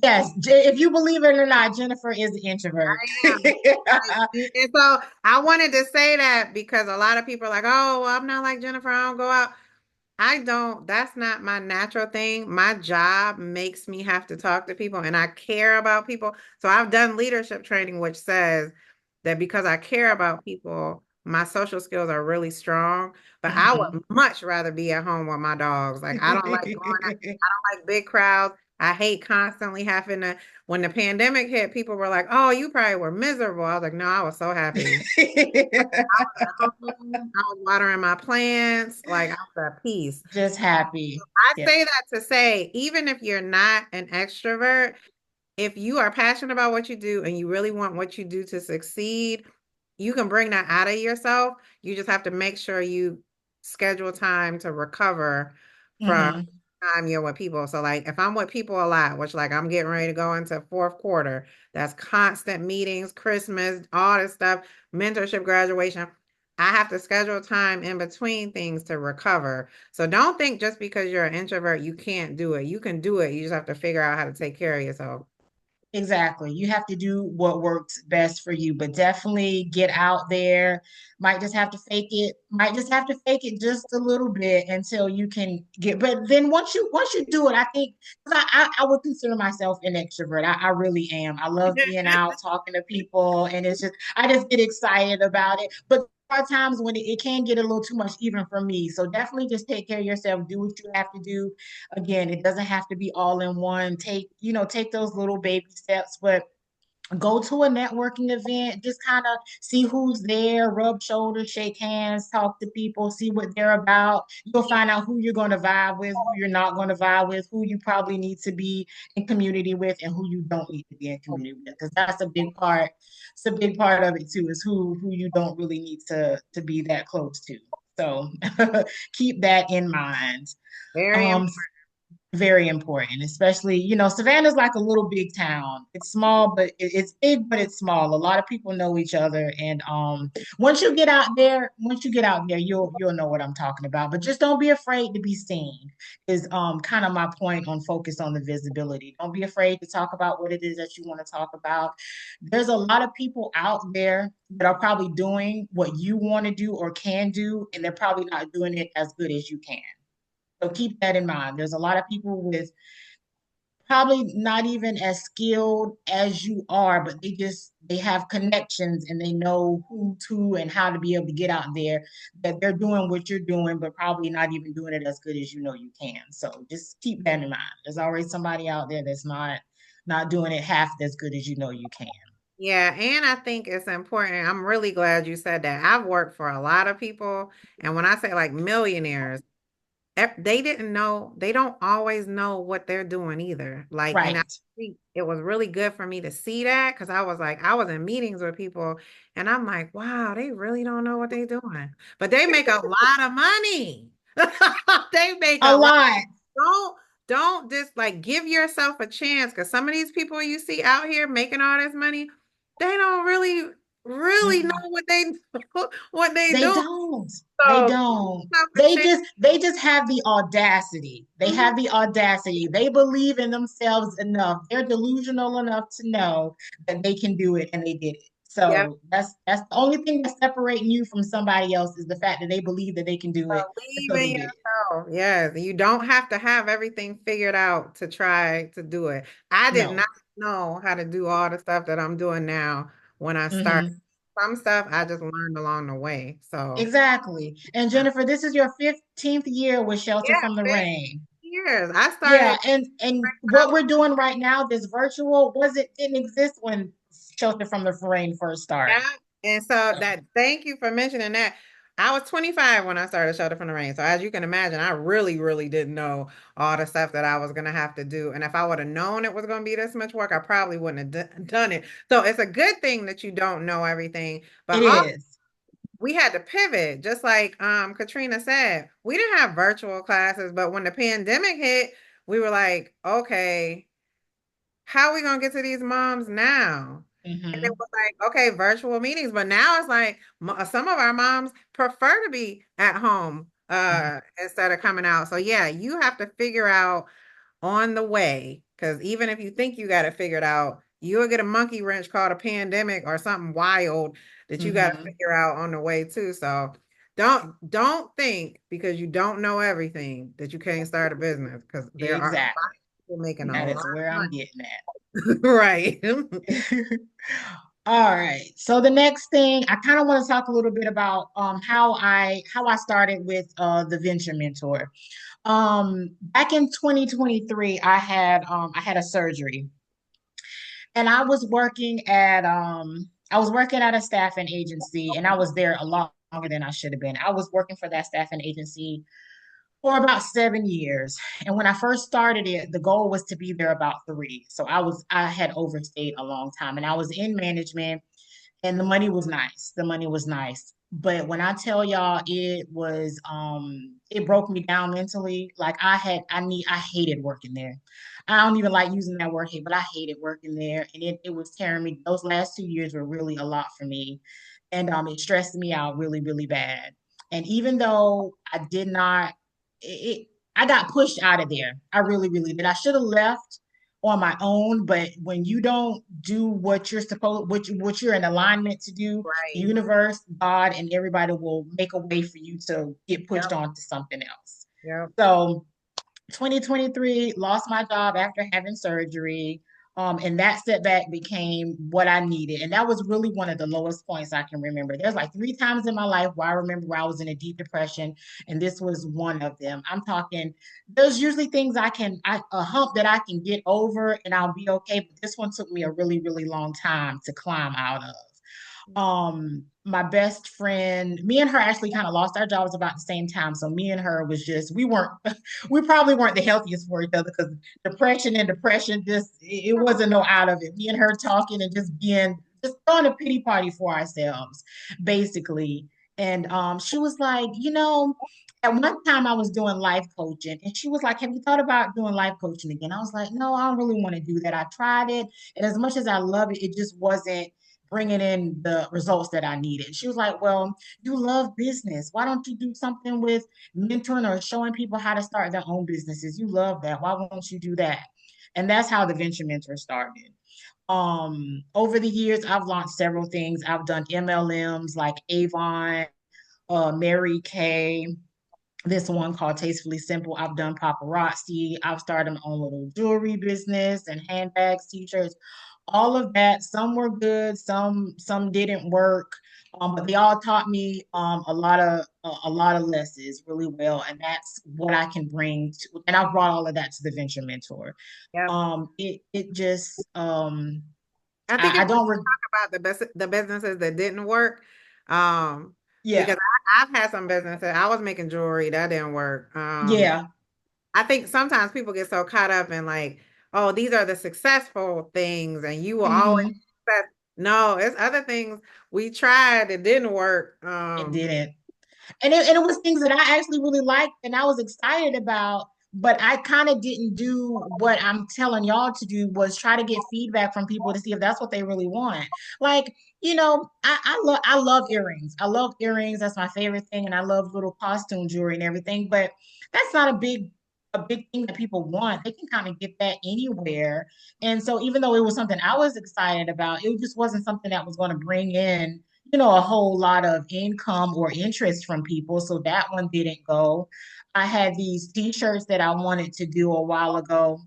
Yes, if you believe it or not, Jennifer is an introvert. I am. And so I wanted to say that because a lot of people are like, oh, well, I'm not like Jennifer, I don't go out. I don't, that's not my natural thing. My job makes me have to talk to people and I care about people. So I've done leadership training, which says that because I care about people, my social skills are really strong. But I Mhm. would much rather be at home with my dogs. Like I don't like going out, I don't like big crowds. I hate constantly having to, when the pandemic hit, people were like, oh, you probably were miserable. I was like, no, I was so happy. I was watering my plants, like I was at peace. Just happy. I Yeah. say that to say, even if you're not an extrovert, if you are passionate about what you do and you really want what you do to succeed, you can bring that out of yourself. You just have to make sure you schedule time to recover from Hmm. time you're with people. So like if I'm with people a lot, which like I'm getting ready to go into fourth quarter, that's constant meetings, Christmas, all this stuff, mentorship, graduation. I have to schedule time in between things to recover. So don't think just because you're an introvert, you can't do it. You can do it. You just have to figure out how to take care of yourself. Exactly. You have to do what works best for you, but definitely get out there. Might just have to fake it. Might just have to fake it just a little bit until you can get. But then once you do it, I think 'cause I would consider myself an extrovert. I really am. I love being out talking to people, and I just get excited about it. But there are times when it can get a little too much even for me. So definitely just take care of yourself. Do what you have to do. Again, it doesn't have to be all in one. Take those little baby steps, but go to a networking event, just kind of see who's there, rub shoulders, shake hands, talk to people, see what they're about. You'll find out who you're going to vibe with, who you're not going to vibe with, who you probably need to be in community with, and who you don't need to be in community with. Because that's a big part. It's a big part of it too, is who you don't really need to be that close to. So keep that in mind. Very Um, important. very important, especially, Savannah's like a little big town. It's small, but it's big, but it's small. A lot of people know each other. And once you get out there, you'll know what I'm talking about. But just don't be afraid to be seen is kind of my point on focus on the visibility. Don't be afraid to talk about what it is that you want to talk about. There's a lot of people out there that are probably doing what you want to do or can do, and they're probably not doing it as good as you can. So keep that in mind. There's a lot of people with probably not even as skilled as you are, but they have connections and they know who to and how to be able to get out there, that they're doing what you're doing, but probably not even doing it as good as you know you can. So just keep that in mind. There's always somebody out there that's not doing it half as good as you know you can. Yeah, and I think it's important. I'm really glad you said that. I've worked for a lot of people, and when I say like millionaires, they didn't know, they don't always know what they're doing either. Like, and I Right. think it was really good for me to see that because I was like, I was in meetings with people and I'm like, wow, they really don't know what they're doing. But they make a lot of money. They make A a lot. lot. Don't don't just like give yourself a chance because some of these people you see out here making all this money, they don't really know Mhm. what they They do. don't. They So give don't. yourself a They chance. just they just have the audacity. They have the audacity. They believe in themselves enough. They're delusional enough to know that they can do it, and they did it. Yep. So that's the only thing that's separating you from somebody else is the fact that they believe that they can do it, and Believe so they in did it. yourself. Yes, you don't have to have everything figured out to try to do it. I did not No. know how to do all the stuff that I'm doing now when I started. Hmm. Some stuff I just learned along the way. So, Exactly. And Jennifer, this is your 15th year with Shelter yeah, from the 15 Rain. years. I Yeah, started and when I what we're doing right now, this virtual, didn't exist when Shelter from the Rain first started. yeah. And so that thank you for mentioning that. I was 25 when I started Shelter from the Rain. So as you can imagine, I really didn't know all the stuff that I was gonna have to do. And if I would have known it was gonna be this much work, I probably wouldn't have done it. So it's a good thing that you don't know everything. But It all is. we had to pivot, just like Katrina said. We didn't have virtual classes, but when the pandemic hit, we were like, okay, how are we gonna get to these moms now? And it Hmm. was like, okay, virtual meetings, but now it's like some of our moms prefer to be at home instead of coming out. So yeah, you have to figure out on the way. Because even if you think you got it figured out, you'll get a monkey wrench called a pandemic or something wild that you got to figure out on the way too. So don't think because you don't know everything that you can't start a business, because there are a lot Exactly. of people making a That lot is where of I'm money. getting at. Right. All right. So the next thing, I kind of want to talk a little bit about how I started with the Venture Mentor. Back in 2023, I had a surgery, and I was working at a staffing agency, and I was there a lot longer than I should have been. I was working for that staffing agency for about 7 years. And when I first started it, the goal was to be there about 3. So I had overstayed a long time, and I was in management, and the money was nice. The money was nice. But when I tell y'all, it broke me down mentally. Like I hated working there. I don't even like using that word hate, but I hated working there. And it was tearing me. Those last 2 years were really a lot for me. And it stressed me out really, really bad. And even though I did not, it I got pushed out of there. I really, really did. I should have left on my own, but when you don't do what you're supposed, what you're in alignment to do, the Right. universe, God, and everybody will make a way for you to get pushed Yep. on to something else. Yep. So 2023, lost my job after having surgery. And that setback became what I needed. And that was really one of the lowest points I can remember. There's like 3 times in my life where I remember where I was in a deep depression, and this was one of them. I'm talking, there's usually things a hump that I can get over and I'll be okay. But this one took me a really, really long time to climb out of. My best friend, me and her actually kind of lost our jobs about the same time. So me and her was just, we probably weren't the healthiest for each other, because depression, just, it wasn't no out of it. Me and her talking and just throwing a pity party for ourselves, basically. And she was like, at one time I was doing life coaching, and she was like, have you thought about doing life coaching again? I was like, no, I don't really want to do that. I tried it. And as much as I love it, it just wasn't bringing in the results that I needed. She was like, well, you love business. Why don't you do something with mentoring or showing people how to start their own businesses? You love that. Why won't you do that? And that's how the Venture Mentor started. Over the years, I've launched several things. I've done MLMs like Avon, Mary Kay, this one called Tastefully Simple. I've done paparazzi. I've started my own little jewelry business and handbags, t-shirts, all of that. Some were good, some didn't work. But they all taught me a lot of lessons really well, and that's what I can bring to. And I brought all of that to the Venture Mentor. Yep. It just I think I it's good don't to talk about the businesses that didn't work. yeah, Because I've had some businesses. I was making jewelry that didn't work. yeah. I think sometimes people get so caught up in like, oh, these are the successful things, and you will always Hmm. success. No, it's other things we tried that didn't work. It didn't. And it was things that I actually really liked and I was excited about, but I kind of didn't do what I'm telling y'all to do, was try to get feedback from people to see if that's what they really want. Like, I love earrings. I love earrings. That's my favorite thing. And I love little costume jewelry and everything, but that's not a big thing that people want. They can kind of get that anywhere. And so even though it was something I was excited about, it just wasn't something that was going to bring in a whole lot of income or interest from people. So that one didn't go. I had these t-shirts that I wanted to do a while ago,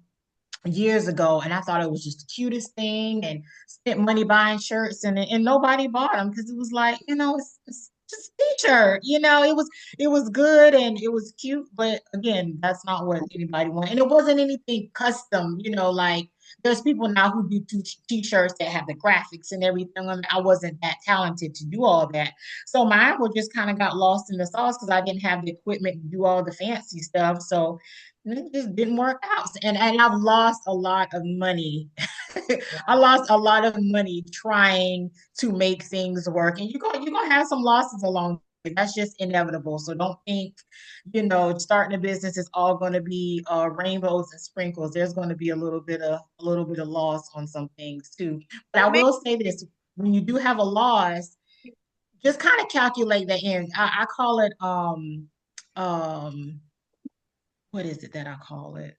years ago, and I thought it was just the cutest thing, and spent money buying shirts, and nobody bought them because it was like, it's just a t-shirt. It was good and it was cute, but again, that's not what anybody wanted. And it wasn't anything custom, like there's people now who do t-shirts that have the graphics and everything. I wasn't that talented to do all that. So mine were just kind of got lost in the sauce because I didn't have the equipment to do all the fancy stuff. So it just didn't work out. And I've lost a lot of money. I lost a lot of money trying to make things work. And you're gonna have some losses along the way. That's just inevitable. So don't think, starting a business is all gonna be rainbows and sprinkles. There's gonna be a little bit of loss on some things too. But I But maybe will say this: when you do have a loss, just kind of calculate the end. I call it um what is it that I call it?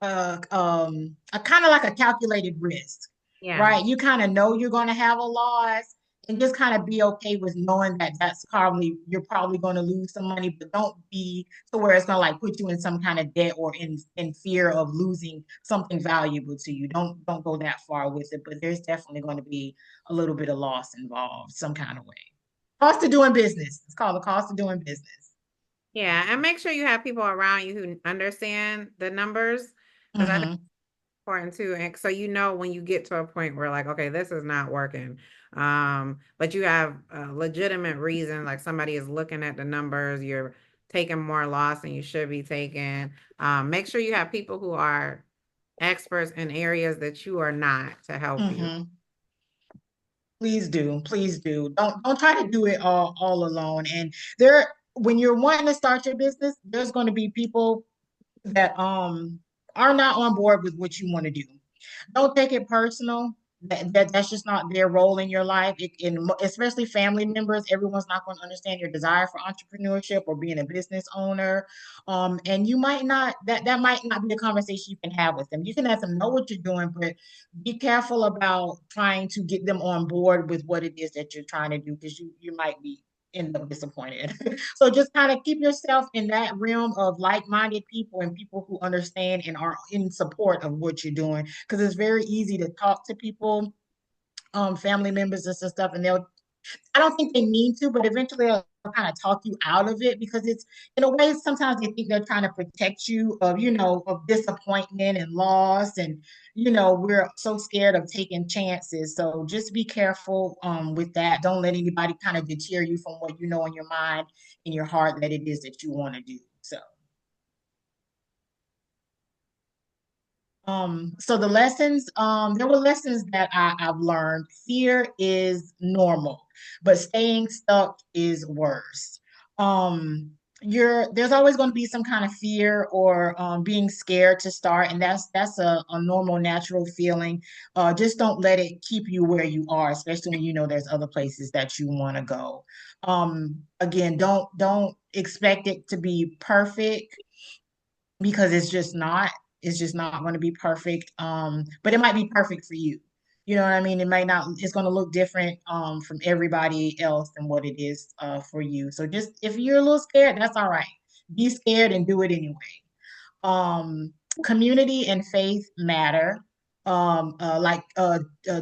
a kind of like a calculated risk, Yeah. right? You kind of know you're going to have a loss and just kind of be okay with knowing that you're probably going to lose some money, but don't be to where it's going to like put you in some kind of debt or in fear of losing something valuable to you. Don't go that far with it, but there's definitely going to be a little bit of loss involved some kind of way. Cost of doing business. It's called the cost of doing business. Yeah, and make sure you have people around you who understand the numbers, because I think Mm-hmm. it's important too. And so you know when you get to a point where like, okay, this is not working. But you have a legitimate reason, like somebody is looking at the numbers, you're taking more loss than you should be taking. Make sure you have people who are experts in areas that you are not to help you. Mm-hmm. Please do, please do. Don't try to do it all alone. And when you're wanting to start your business, there's going to be people that are not on board with what you want to do. Don't take it personal. That's just not their role in your life. Especially family members, everyone's not going to understand your desire for entrepreneurship or being a business owner. And you might not that might not be a conversation you can have with them. You can let them know what you're doing, but be careful about trying to get them on board with what it is that you're trying to do, because you might be end up disappointed. So just kind of keep yourself in that realm of like-minded people and people who understand and are in support of what you're doing. Because it's very easy to talk to people, family members and stuff, and I don't think they mean to, but eventually they'll kind of talk you out of it, because it's in a way sometimes they think they're trying to protect you of, of disappointment and loss. And, we're so scared of taking chances. So just be careful with that. Don't let anybody kind of deter you from what you know in your mind, in your heart, that it is that you want to do. So the lessons, there were lessons that I've learned. Fear is normal, but staying stuck is worse. Um, there's always going to be some kind of fear or being scared to start, and that's a normal, natural feeling. Just don't let it keep you where you are, especially when you know there's other places that you want to go. Again, don't expect it to be perfect, because it's just not going to be perfect. But it might be perfect for you. You know what I mean? It might not, it's going to look different from everybody else than what it is for you. So just if you're a little scared, that's all right. Be scared and do it anyway. um, Community and faith matter. Like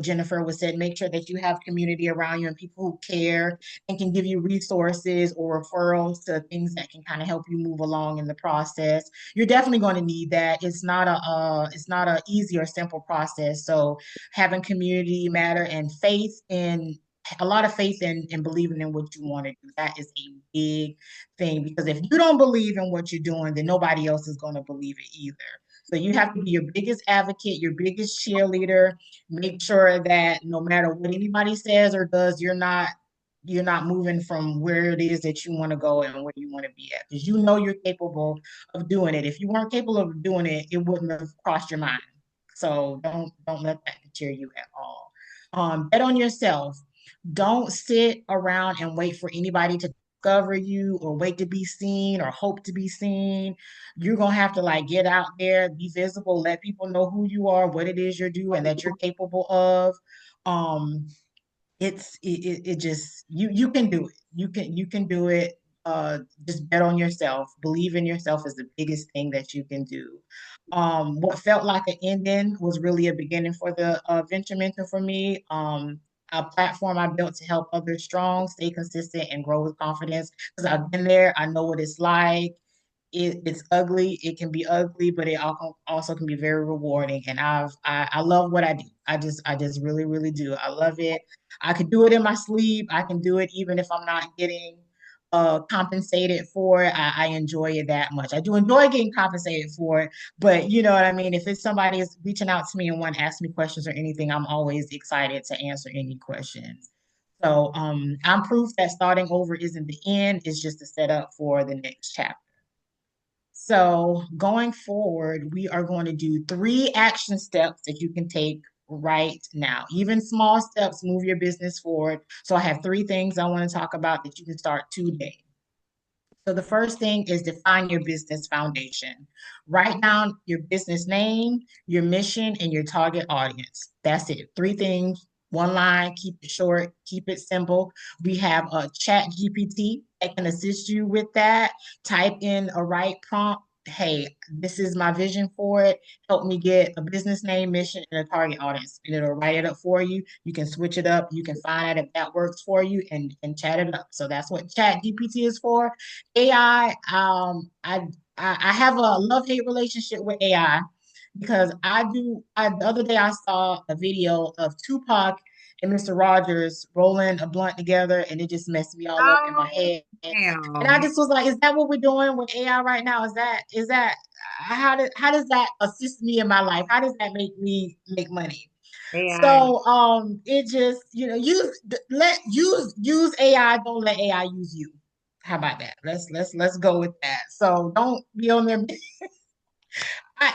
Jennifer was said, make sure that you have community around you and people who care and can give you resources or referrals to things that can kind of help you move along in the process. You're definitely going to need that. It's not a easy or simple process. So having community matter and faith in a lot of faith in believing in what you want to do. That is a big thing, because if you don't believe in what you're doing, then nobody else is going to believe it either. So you have to be your biggest advocate, your biggest cheerleader. Make sure that no matter what anybody says or does, you're not moving from where it is that you want to go and where you want to be at, because you know you're capable of doing it. If you weren't capable of doing it, it wouldn't have crossed your mind. So don't let that deter you at all. Bet on yourself. Don't sit around and wait for anybody to discover you or wait to be seen or hope to be seen. You're going to have to like get out there, be visible, let people know who you are, what it is you're doing, that you're capable of. Um, it just you can do it. You can do it. Just bet on yourself. Believe in yourself is the biggest thing that you can do. What felt like an ending was really a beginning for the venture mentor for me. A platform I built to help others strong, stay consistent, and grow with confidence. Because I've been there, I know what it's like. It's ugly. It can be ugly, but it also can be very rewarding. And I love what I do. I just really really do. I love it. I could do it in my sleep. I can do it even if I'm not getting compensated for it. I enjoy it that much. I do enjoy getting compensated for it, but you know what I mean? If it's somebody is reaching out to me and want to ask me questions or anything, I'm always excited to answer any questions. So I'm proof that starting over isn't the end, it's just a setup for the next chapter. So going forward, we are going to do 3 action steps that you can take right now. Even small steps move your business forward. So I have 3 things I want to talk about that you can start today. So the first thing is define your business foundation. Write down your business name, your mission, and your target audience. That's it. Three things, one line, keep it short, keep it simple. We have a chat GPT that can assist you with that. Type in a right prompt. Hey, this is my vision for it. Help me get a business name, mission, and a target audience. And it'll write it up for you. You can switch it up. You can find out if that works for you and chat it up. So that's what chat GPT is for. AI, I have a love-hate relationship with AI because the other day I saw a video of Tupac and Mr. Rogers rolling a blunt together, and it just messed me all up in my Oh, head. And I damn. just was like, is that what we're doing with AI right now? Is that how does that assist me in my life? How does that make me make money? AI. So it just, use AI, don't let AI use you. How about that? Let's go with that. So don't be on there.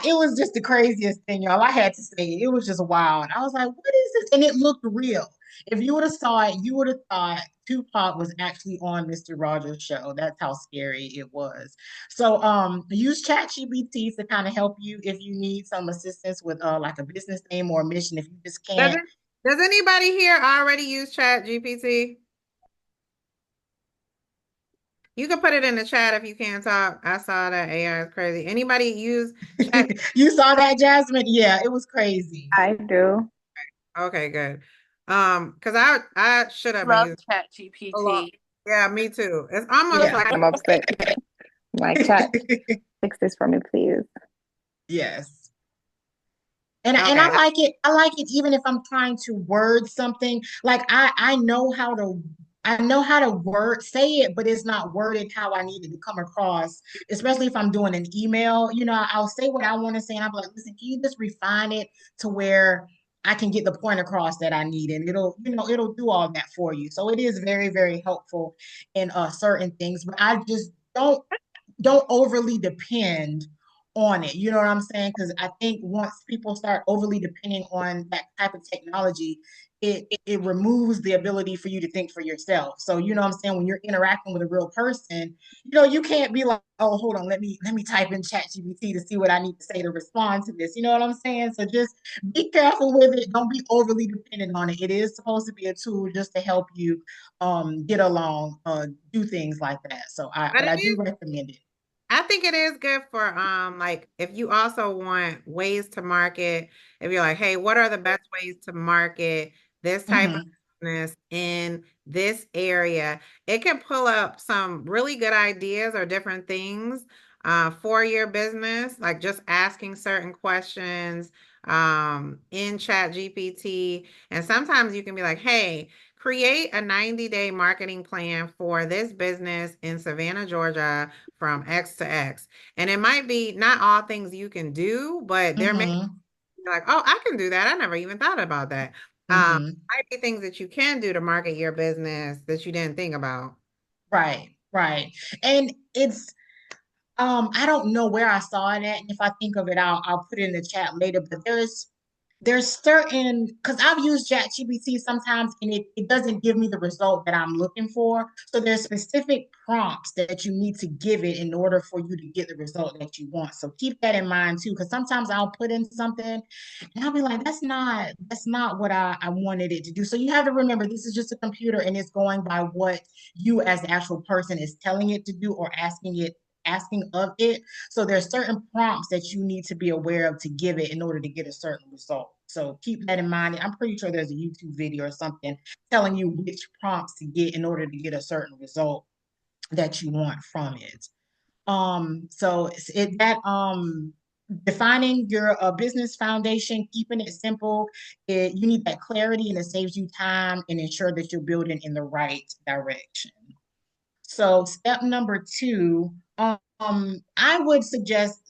It was just the craziest thing, y'all. I had to say it. It was just wild. I was like, what is this? And it looked real. If you would have saw it, you would have thought Tupac was actually on Mr. Rogers' show. That's how scary it was. So use ChatGPT to kind of help you if you need some assistance with like a business name or a mission. If you just Does can't. it, does anybody here already use Chat GPT? You can put it in the chat if you can't talk. I saw that AI is crazy. Anybody use Chat? You saw that, Jasmine? Yeah, it was crazy. I do. Okay, good. Because I should have been Love using Chat a lot. GPT. Yeah, me too. It's almost Yeah. like I'm upset. Like, chat, fix this for me, please. Yes. And I okay. like it. I like it even if I'm trying to word something. Like I know how to word say it, but it's not worded how I need it to come across. Especially if I'm doing an email, I'll say what I want to say, and I'm like, listen, can you just refine it to where I can get the point across that I need, and it'll do all that for you. So it is very, very helpful in certain things, but I just don't overly depend on it. You know what I'm saying? Because I think once people start overly depending on that type of technology, it removes the ability for you to think for yourself. So you know what I'm saying? When you're interacting with a real person, you can't be like, oh, hold on, let me type in ChatGPT to see what I need to say to respond to this. You know what I'm saying? So just be careful with it. Don't be overly dependent on it. It is supposed to be a tool just to help you get along, do things like that. So But but it I do is recommend it. I think it is good for like if you also want ways to market, if you're like, hey, what are the best ways to market this type of Mm-hmm. business in this area? It can pull up some really good ideas or different things for your business, like just asking certain questions in Chat GPT. And sometimes you can be like, hey, create a 90-day marketing plan for this business in Savannah, Georgia from X to X. And it might be not all things you can do, but there may Mm-hmm. be like, oh, I can do that. I never even thought about that. Mm-hmm. Might be things that you can do to market your business that you didn't think about. Right, right. And it's I don't know where I saw it at, and if I think of it, I'll put it in the chat later. But there's certain because I've used ChatGPT sometimes and it doesn't give me the result that I'm looking for. So there's specific prompts that you need to give it in order for you to get the result that you want. So keep that in mind too, because sometimes I'll put in something and I'll be like, that's not what I wanted it to do. So you have to remember this is just a computer and it's going by what you as the actual person is telling it to do or asking of it. So there's certain prompts that you need to be aware of to give it in order to get a certain result. So keep that in mind. I'm pretty sure there's a YouTube video or something telling you which prompts to get in order to get a certain result that you want from it. So it that defining your business foundation, keeping it simple, you need that clarity and it saves you time and ensure that you're building in the right direction. So step number two, I would suggest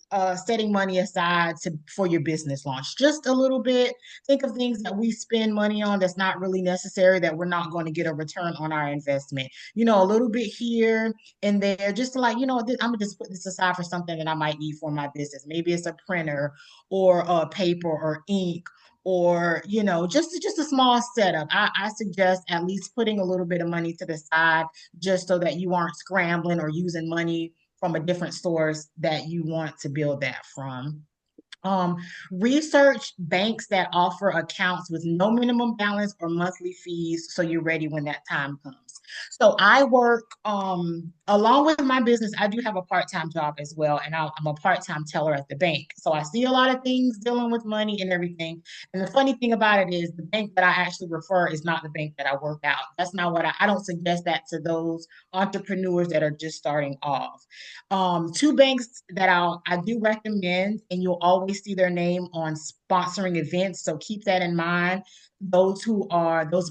setting money aside for your business launch. Just a little bit. Think of things that we spend money on that's not really necessary, that we're not going to get a return on our investment. A little bit here and there, just to like, I'm gonna just put this aside for something that I might need for my business. Maybe it's a printer or a paper or ink or just a small setup. I suggest at least putting a little bit of money to the side just so that you aren't scrambling or using money from a different source that you want to build that from. Um, Research banks that offer accounts with no minimum balance or monthly fees so you're ready when that time comes. So I work along with my business. I do have a part-time job as well, and I'm a part-time teller at the bank. So I see a lot of things dealing with money and everything. And the funny thing about it is the bank that I actually refer is not the bank that I work out. That's not what I don't suggest that to those entrepreneurs that are just starting off. Two banks that I do recommend, and you'll always see their name on sponsoring events. So keep that in mind. Those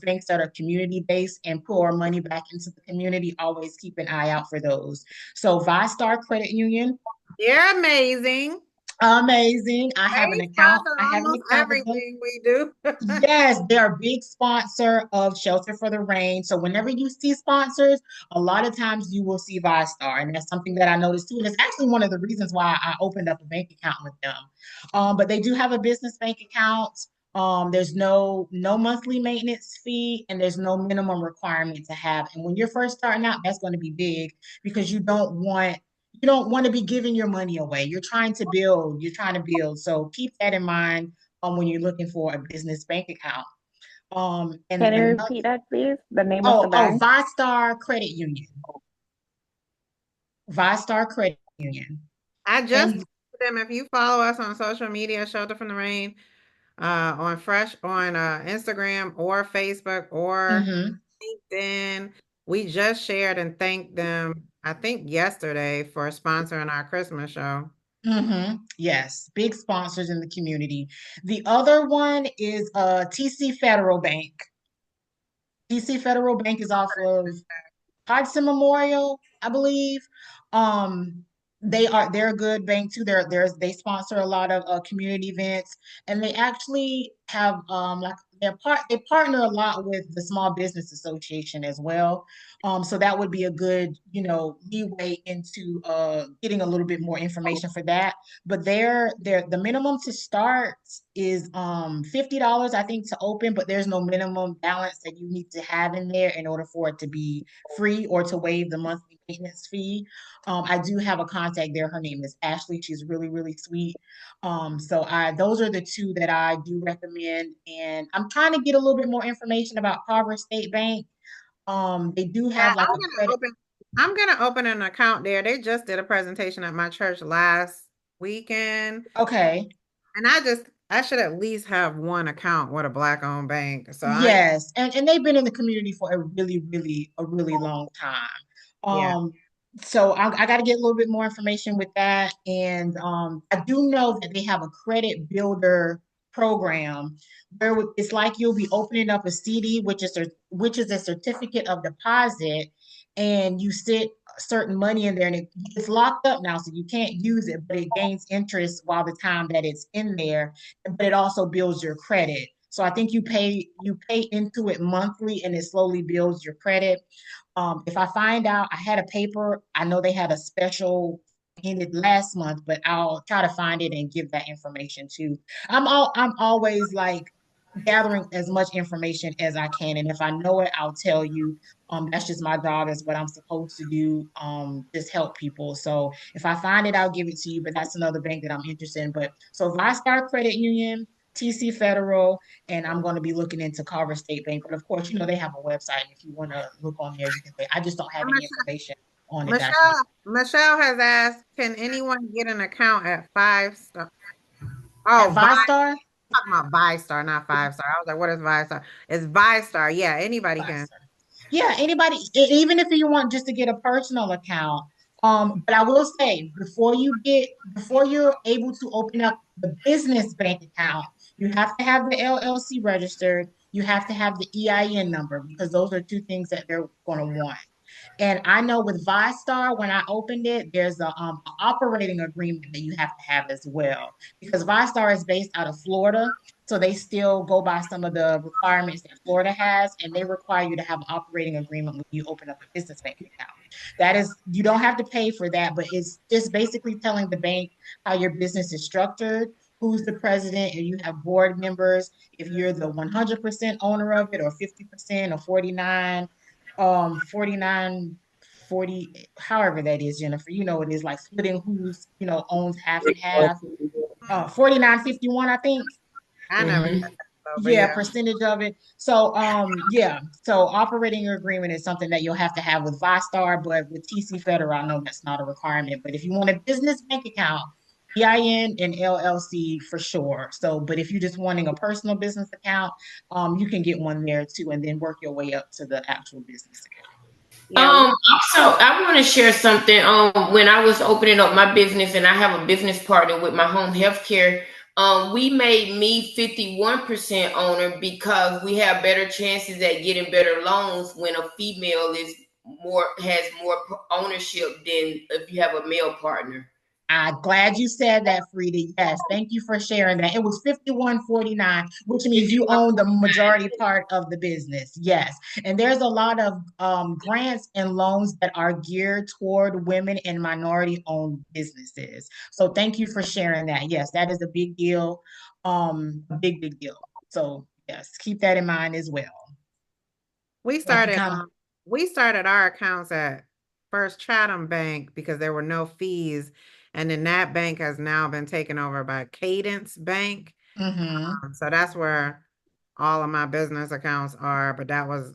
banks that are community based and pour money back into the community, always keep an eye out for those. So ViStar Credit Union, They're amazing. amazing. I have an They account. sponsor I have an almost account with them. everything we do. Yes, they're a big sponsor of Shelter for the Rain. So whenever you see sponsors, a lot of times you will see ViStar, and that's something that I noticed too. And it's actually one of the reasons why I opened up a bank account with them. But they do have a business bank account. There's no monthly maintenance fee, and there's no minimum requirement to have. And when you're first starting out, that's going to be big because you don't want to be giving your money away. You're trying to build. You're trying to build. So keep that in mind when you're looking for a business bank account. And Can you another, repeat that, please? The name of the oh, bank? ViStar Credit Union. ViStar Credit Union. I just And posted them. If you follow us on social media, Shelter from the Rain, on Instagram or Facebook or mhm, LinkedIn, we just shared and thanked them, I think yesterday, for sponsoring our Christmas show. yes, big sponsors in the community. The other one is TC Federal Bank. TC Federal Bank is off of Hudson Memorial, I believe. Um, they're a good bank too. They sponsor a lot of community events, and they actually have like they partner a lot with the Small Business Association as well. So that would be a good leeway into getting a little bit more information for that. But the minimum to start is $50 I think to open, but there's no minimum balance that you need to have in there in order for it to be free or to waive the monthly maintenance fee. I do have a contact there. Her name is Ashley. She's really, really sweet. Those are the two that I do recommend. And I'm trying to get a little bit more information about Carver State Bank. They do Yeah, have like a credit. I'm gonna open an account there. They just did a presentation at my church last weekend, Okay. and I should at least have one account with a black-owned bank. So Yes, and they've been in the community for a really long time. yeah. Um, so I got to get a little bit more information with that, and I do know that they have a credit builder program where it's like you'll be opening up a CD, which is a certificate of deposit, and you sit certain money in there, and it's locked up now, so you can't use it, but it gains interest while the time that it's in there, but it also builds your credit. So I think you pay into it monthly and it slowly builds your credit. If I find out, I had a paper, I know they had a special ended last month, but I'll try to find it and give that information too. I'm always like gathering as much information as I can. And if I know it, I'll tell you. That's just my job, is what I'm supposed to do. Just help people. So if I find it, I'll give it to you. But that's another bank that I'm interested in. But so ViStar Credit Union, TC Federal, and I'm going to be looking into Carver State Bank. But of course, they have a website. And if you want to look on there, you can say, I just don't have And any information on it that I can give. Michelle has asked, can anyone get an account at 5 star? At Oh, ViStar? talking about ViStar, not 5 star. I was like, what is ViStar? It's ViStar. Yeah, anybody can. ViStar. Yeah, anybody, even if you want just to get a personal account. But I will say, before you're able to open up the business bank account, you have to have the LLC registered. You have to have the EIN number, because those are two things that they're going to want. And I know with ViStar, when I opened it, there's a operating agreement that you have to have as well, because ViStar is based out of Florida. So they still go by some of the requirements that Florida has, and they require you to have an operating agreement when you open up a business bank account. That is, you don't have to pay for that, but it's just basically telling the bank how your business is structured, who's the president, and you have board members, if you're the 100% owner of it, or 50%, or 49, 40, however that is, Jennifer, it is like splitting who's, owns half and half. 49-51, I think. I never did that, though, but Yeah, yeah. percentage of it. So, yeah. So operating agreement is something that you'll have to have with Vistar, but with TC Federal, I know that's not a requirement. But if you want a business bank account, EIN and LLC for sure. So, but if you're just wanting a personal business account, you can get one there too, and then work your way up to the actual business account. Yeah, Also, I want to share something. When I was opening up my business, and I have a business partner with my home health care, we made me 51% owner because we have better chances at getting better loans when a female has more ownership than if you have a male partner. I'm glad you said that, Frida. Yes, thank you for sharing that. It was 51-49, which means you own the majority part of the business. Yes. And there's a lot of grants and loans that are geared toward women and minority-owned businesses. So thank you for sharing that. Yes, that is a big deal. Big, big deal. So yes, keep that in mind as well. We So I can started kind of we started our accounts at First Chatham Bank because there were no fees. And then that bank has now been taken over by Cadence Bank. So that's where all of my business accounts are. But that was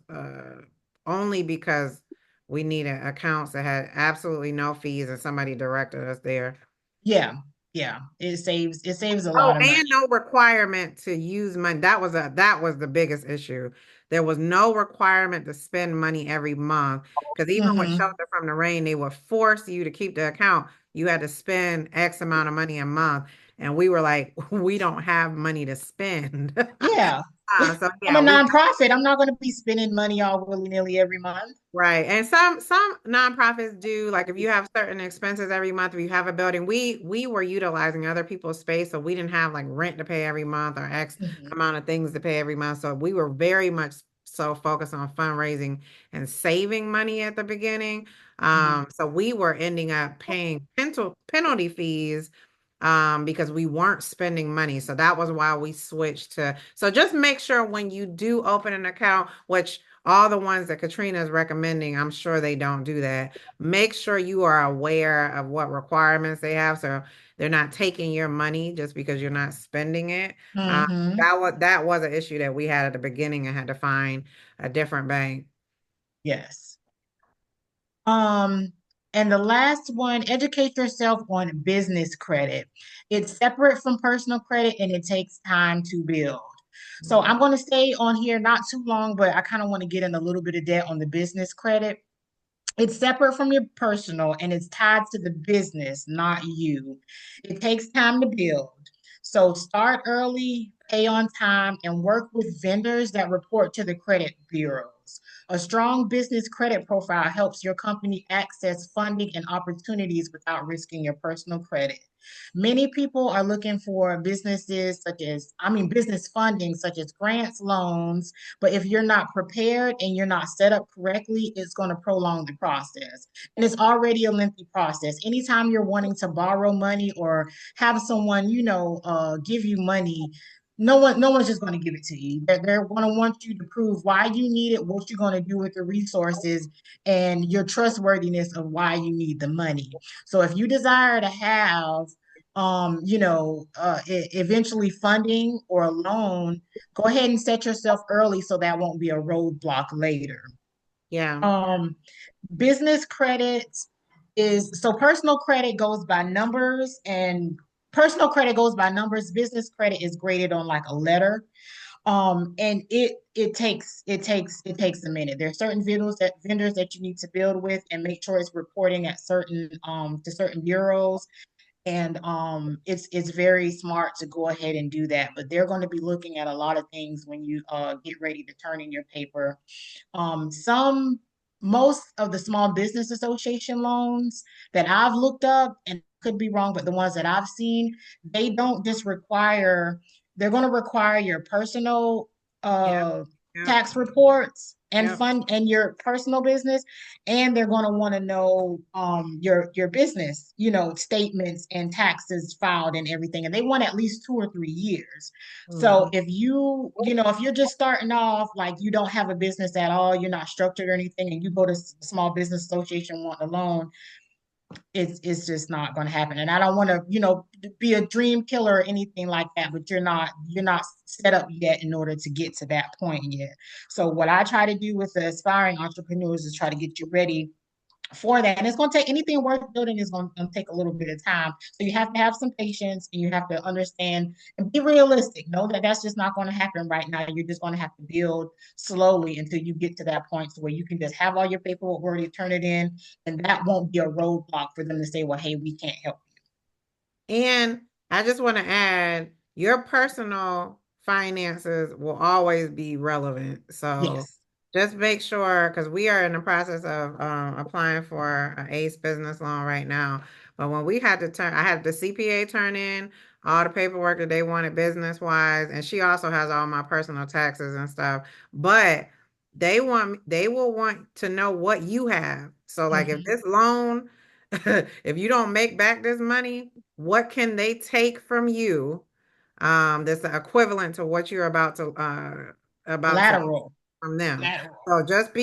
only because we needed accounts that had absolutely no fees and somebody directed us there. yeah, yeah. It saves a Oh, lot of money. and no requirement to use money. That was the biggest issue. There was no requirement to spend money every month. Because even with Shelter from the Rain, they would force you to keep the account. You had to spend X amount of money a month. And we were like, we don't have money to spend. Yeah. So I'm a yeah, we nonprofit. I'm not going to be spending money all willy-nilly every month. right. And some nonprofits do, like if you have certain expenses every month, if you have a building, we were utilizing other people's space, so we didn't have like rent to pay every month or X amount of things to pay every month. So we were very much so focused on fundraising and saving money at the beginning. So we were ending up paying penalty fees because we weren't spending money. So that was why we switched to. So just make sure when you do open an account, which all the ones that Katrina is recommending, I'm sure they don't do that. Make sure you are aware of what requirements they have, so they're not taking your money just because you're not spending it. That was an issue that we had at the beginning and had to find a different bank. Yes. And the last one, educate yourself on business credit. It's separate from personal credit and it takes time to build. So I'm going to stay on here not too long, but I kind of want to get in a little bit of debt on the business credit. It's separate from your personal and it's tied to the business, not you. It takes time to build. So start early, pay on time, and work with vendors that report to the credit bureaus. A strong business credit profile helps your company access funding and opportunities without risking your personal credit. Many people are looking for business funding such as grants, loans, but if you're not prepared and you're not set up correctly, it's going to prolong the process. And it's already a lengthy process. Anytime you're wanting to borrow money or have someone, give you money, no one's just going to give it to you. They're going to want you to prove why you need it, what you're going to do with the resources, and your trustworthiness of why you need the money. So if you desire to have eventually funding or a loan, go ahead and set yourself early so that won't be a roadblock later. Yeah. Business credit personal credit goes by numbers and business credit is graded on like a letter. And it takes a minute. There are certain vendors that you need to build with and make sure it's reporting at certain to certain bureaus. And it's very smart to go ahead and do that, but they're going to be looking at a lot of things when you get ready to turn in your paper. Most of the small business association loans that I've looked up, and could be wrong, but the ones that I've seen, they don't just require, they're going to require your personal Yeah. tax reports and Yep. fund and your personal business, and they're going to want to know your business, statements and taxes filed and everything, and they want at least 2 or 3 years. So Mhm. if you're just starting off, like you don't have a business at all, you're not structured or anything, and you go to small business association want a loan, it's just not going to happen. And I don't want to, be a dream killer or anything like that, but you're not set up yet in order to get to that point yet. So what I try to do with the aspiring entrepreneurs is try to get you ready for that. And it's going to take anything worth building is going to take a little bit of time. So you have to have some patience, and you have to understand and be realistic. Know that that's just not going to happen right now. You're just going to have to build slowly until you get to that point where you can just have all your paperwork ready, turn it in, and that won't be a roadblock for them to say, well, hey, we can't help And I just want to add, your personal finances will always be relevant. you. So Yes. just make sure, because we are in the process of applying for an ACE business loan right now. But when we had to I had the CPA turn in all the paperwork that they wanted business wise, and she also has all my personal taxes and stuff. But they will want to know what you have. So like if Mm-hmm. this loan, if you don't make back this money, what can they take from you that's equivalent to what you're about to Collateral. from them. Collateral. So just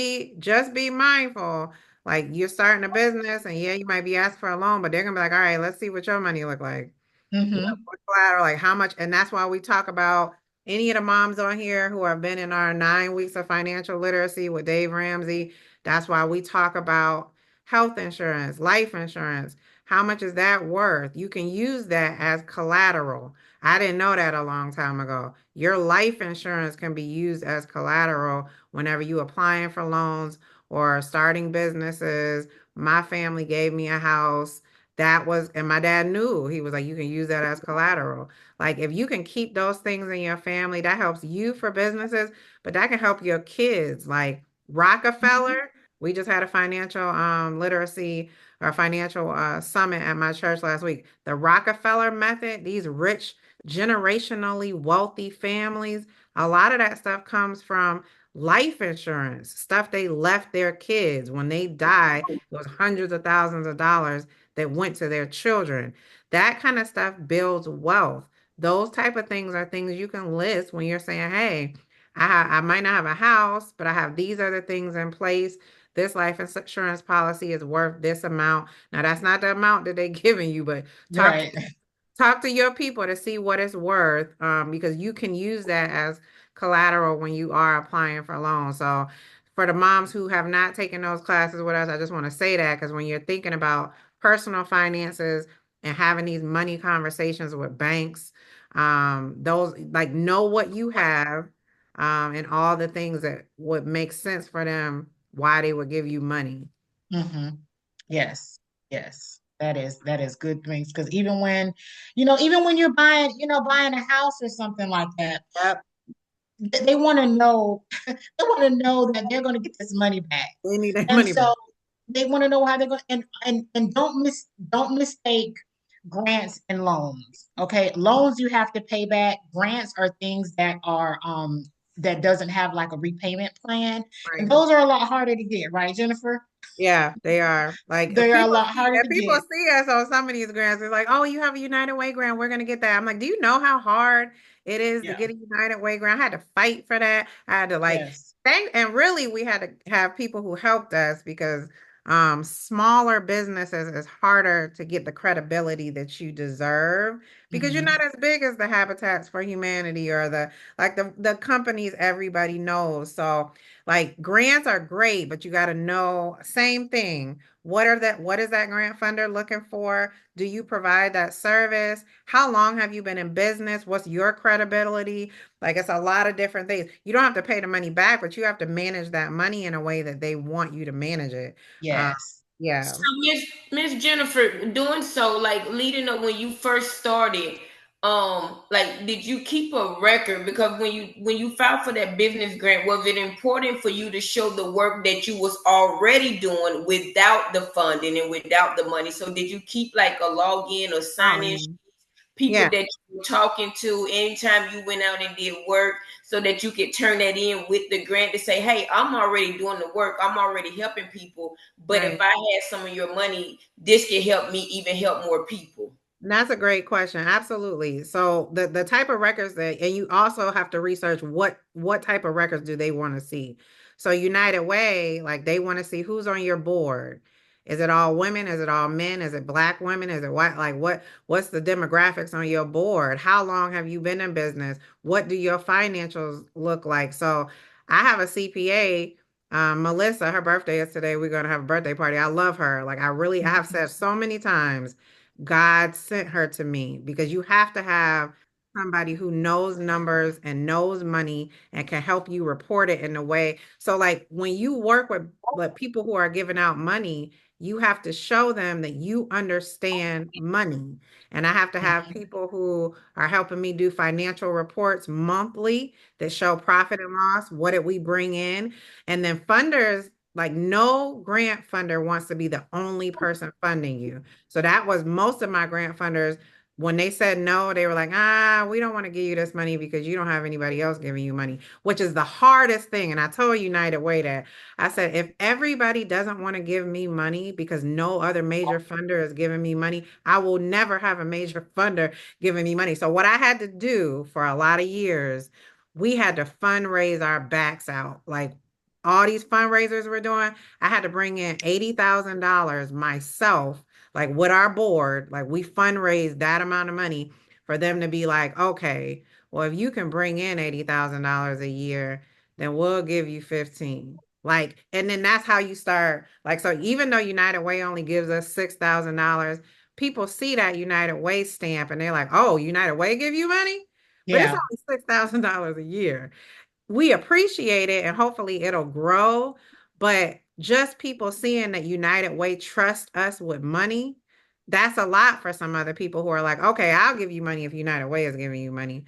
be mindful. Like you're starting a business and yeah, you might be asked for a loan, but they're gonna be like, all right, let's see what your money look like. Mm-hmm. What collateral, like how much, and that's why we talk about any of the moms on here who have been in our 9 weeks of financial literacy with Dave Ramsey. That's why we talk about health insurance, life insurance. How much is that worth? You can use that as collateral. I didn't know that a long time ago. Your life insurance can be used as collateral whenever you applying for loans or starting businesses. My family gave me a house. And my dad knew. He was like, you can use that as collateral. Like, if you can keep those things in your family, that helps you for businesses, but that can help your kids. Like Rockefeller, we just had a financial literacy or financial summit at my church last week. The Rockefeller method, these rich, generationally wealthy families, a lot of that stuff comes from life insurance, stuff they left their kids when they died. It was hundreds of thousands of dollars that went to their children. That kind of stuff builds wealth. Those type of things are things you can list when you're saying, hey, I might not have a house, but I have these other things in place. This life insurance policy is worth this amount. Now, that's not the amount that they're giving you, but talk Right. to talk to your people to see what it's worth, because you can use that as collateral when you are applying for loans. So for the moms who have not taken those classes with us, I just want to say that because when you're thinking about personal finances and having these money conversations with banks, those like know what you have, and all the things that would make sense for them, why they would give you money. Mm-hmm. Yes, yes, that is good things, because even when you're buying a house or something like that, Yep. they want to know they want to know that they're going to get this money back, They need their and money back. so they want to know how they're going, and don't mistake grants and loans. Okay, loans you have to pay back. Grants are things that doesn't have like a repayment plan, and Right. those are a lot harder to get, right, Jennifer? Yeah, they are. Like They are a lot harder if to people get. see us on some of these grants, they're like, "Oh, you have a United Way grant. We're gonna get that." I'm like, "Do you know how hard it is to Yeah. get a United Way grant? I had to fight for that. I had to like Yes. thank, and really, we had to have people who helped us because smaller businesses is harder to get the credibility that you deserve because you're Hmm. not as big as the Habitats for Humanity or the companies everybody knows. So like grants are great, but you got to know same thing. What is that grant funder looking for? Do you provide that service? How long have you been in business? What's your credibility? Like it's a lot of different things. You don't have to pay the money back, but you have to manage that money in a way that they want you to manage it. Uh, Yes. yeah. So Miss Jennifer, doing so, like leading up when you first started, like did you keep a record? Because when you filed for that business grant, was it important for you to show the work that you was already doing without the funding and without the money? So did you keep like a login or sign Oh, in yeah. people Yeah. that you were talking to anytime you went out and did work, so that you could turn that in with the grant to say, hey, I'm already doing the work, I'm already helping people, but if Right. I had some of your money, this can help me even help more people. That's a great question. Absolutely. So the type of records that, and you also have to research what type of records do they want to see. So United Way, like they want to see who's on your board. Is it all women? Is it all men? Is it black women? Is it white? Like what's the demographics on your board? How long have you been in business? What do your financials look like? So I have a CPA, Melissa, her birthday is today. We're gonna have a birthday party. I love her. Like I have said so many times God sent her to me because you have to have somebody who knows numbers and knows money and can help you report it in a way. So like when you work with people who are giving out money, you have to show them that you understand money. And I have to have people who are helping me do financial reports monthly that show profit and loss. What did we bring in? And then funders, like no grant funder wants to be the only person funding you. So that was most of my grant funders. When they said no, they were like, we don't want to give you this money because you don't have anybody else giving you money, which is the hardest thing. And I told United Way that I said, if everybody doesn't want to give me money because no other major funder is giving me money, I will never have a major funder giving me money. So what I had to do for a lot of years, we had to fundraise our backs out. Like all these fundraisers we're doing, I had to bring in $80,000 myself, like with our board, like we fundraised that amount of money for them to be like, okay, well, if you can bring in $80,000 a year, then we'll give you 15. Like, and then that's how you start. Like, so even though United Way only gives us $6,000, people see that United Way stamp and they're like, oh, United Way give you money? But it's Yeah. only $6,000 a year. We appreciate it and hopefully it'll grow. But just people seeing that United Way trust us with money, that's a lot for some other people who are like, okay, I'll give you money if United Way is giving you money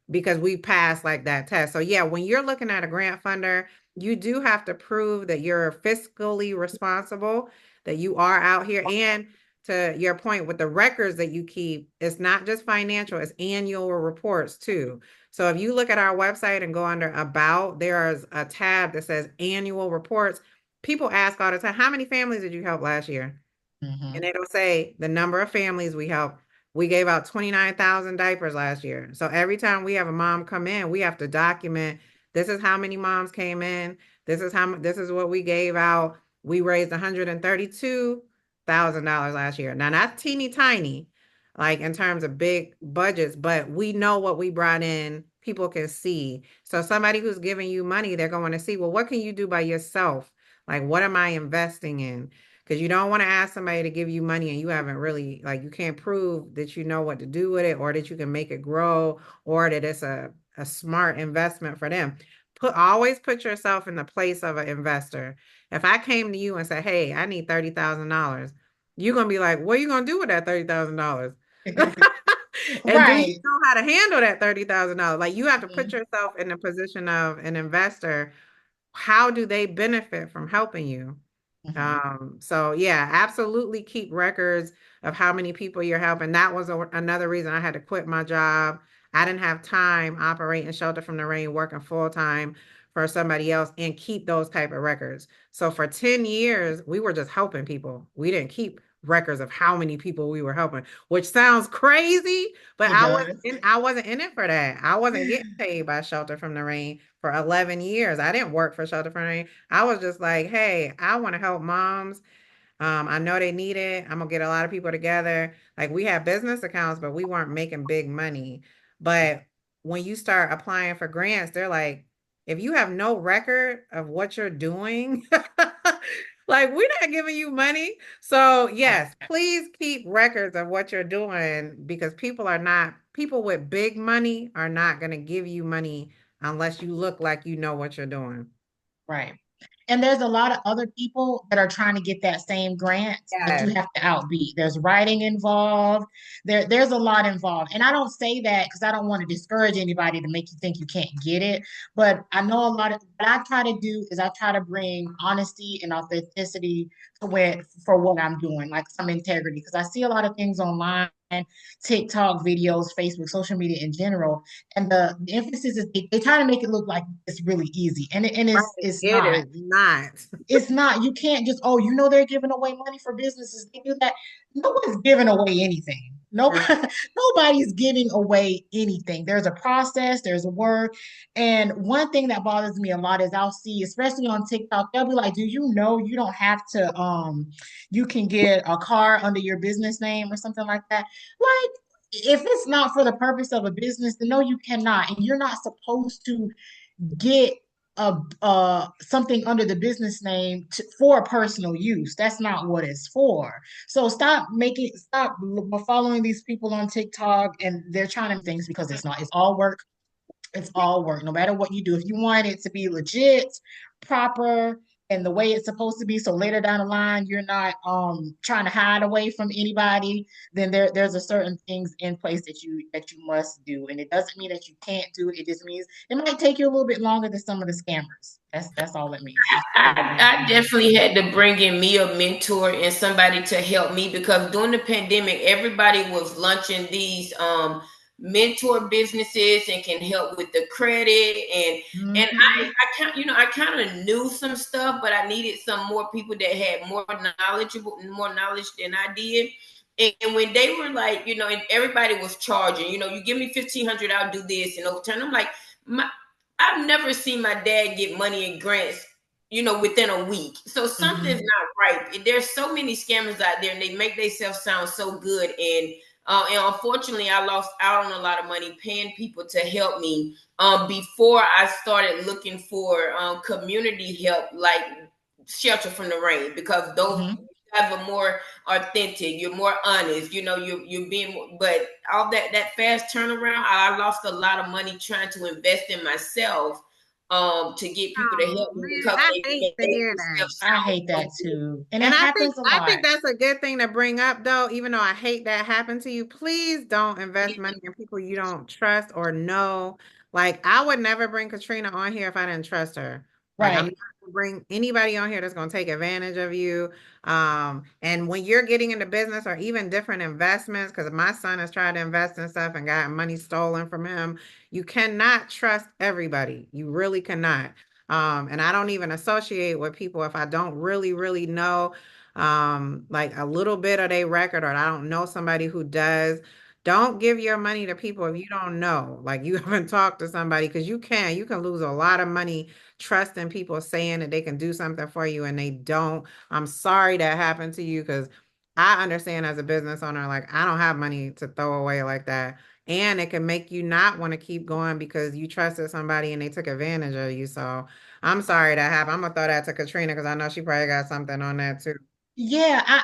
because we passed like that test. So yeah, when you're looking at a grant funder, you do have to prove that you're fiscally responsible, that you are out here. And to your point with the records that you keep, it's not just financial, it's annual reports too. So if you look at our website and go under about, there's a tab that says annual reports. People ask all the time, how many families did you help last year? And it'll say the number of families we helped. We gave out 29,000 diapers last year. So every time we have a mom come in, we have to document this is how many moms came in. This is what we gave out. We raised $132,000 last year. Now that's teeny tiny, like in terms of big budgets, but we know what we brought in. People can see. So somebody who's giving you money, they're going to see, well, what can you do by yourself? Like, what am I investing in? Because you don't want to ask somebody to give you money and you haven't really, like, you can't prove that you know what to do with it or that you can make it grow or that it's a smart investment for them. Always put yourself in the place of an investor. If I came to you and said, hey, I need $30,000, you're going to be like, what are you going to do with that $30,000? And do you Right. know how to handle that $30,000? Like, you have to put yourself in the position of an investor. How do they benefit from helping you? So yeah, absolutely keep records of how many people you're helping. That was another reason I had to quit my job. I didn't have time operating Shelter from the Rain, working full time for somebody else and keep those type of records. So for 10 years, we were just helping people. We didn't keep records of how many people we were helping, which sounds crazy, but It does. I wasn't in it for that. I wasn't getting paid by Shelter from the Rain for 11 years. I didn't work for Shelter from the Rain. I was just like, hey, I want to help moms. I know they need it. I'm gonna get a lot of people together. Like we had business accounts, but we weren't making big money. But when you start applying for grants, they're like, if you have no record of what you're doing, like we're not giving you money. So yes, please keep records of what you're doing because people with big money are not gonna give you money unless you look like you know what you're doing. Right. And there's a lot of other people that are trying to get that same grant that you Yes. have to outbeat. There's writing involved. There's a lot involved. And I don't say that because I don't want to discourage anybody to make you think you can't get it. But I know a lot of what I try to do is I try to bring honesty and authenticity to for what I'm doing, like some integrity. Because I see a lot of things online TikTok videos, Facebook, social media in general. And the emphasis is they try to make it look like it's really easy. And Right. it's It not. is not. It's not. You can't just, oh, they're giving away money for businesses. They do that. No one's giving away anything. Right. Nobody, nobody's giving away anything. There's a process, there's a work. And one thing that bothers me a lot is I'll see, especially on TikTok, they'll be like, do you know you don't have to you can get a car under your business name or something like that? Like, if it's not for the purpose of a business, then no, you cannot. And you're not supposed to get something under the business name for personal use. That's not what it's for. So stop following these people on TikTok, and they're trying to things because it's not. It's all work. It's all work. No matter what you do, if you want it to be legit, proper, and the way it's supposed to be, so later down the line you're not trying to hide away from anybody, then there's a certain things in place that you must do. And it doesn't mean that you can't do it. It just means it might take you a little bit longer than some of the scammers. That's all it means. I definitely had to bring in me a mentor and somebody to help me because during the pandemic, everybody was launching these mentor businesses and can help with the credit and Mhm. I kind of knew some stuff, but I needed some more people that had more knowledge than I did. And when they were like, and everybody was charging, you give me 1,500, I'll do this and overturn. I'm like, I've never seen my dad get money in grants, within a week. So something's Mhm. not right. There's so many scammers out there, and they make themselves sound so good. And unfortunately, I lost out on a lot of money paying people to help me before I started looking for community help, like Shelter from the Rain, because those Mhm. guys are more authentic. You're more honest. You're being more, but all that fast turnaround, I lost a lot of money trying to invest in myself to get people to Oh help me man, because I they hate make to hear that. themselves I sound hate so that good. too. And it And happens a I lot. think that's a good thing to bring up though, even though I hate that happened to you. Please don't invest money in people you don't trust or know. Like I would never bring Katrina on here if I didn't trust her. Like I'm not Right. gonna bring anybody on here that's gonna take advantage of you. And when you're getting into business or even different investments, because my son has tried to invest in stuff and got money stolen from him, you cannot trust everybody. You really cannot. And I don't even associate with people if I don't really, really know like a little bit of their record or I don't know somebody who does. Don't give your money to people if you don't know. Like you haven't talked to somebody because you can lose a lot of money trusting people saying that they can do something for you and they don't. I'm sorry that happened to you because I understand as a business owner, like I don't have money to throw away like that. And it can make you not want to keep going because you trusted somebody and they took advantage of you. So I'm sorry that happened. I'm gonna throw that to Katrina because I know she probably got something on that too. Yeah,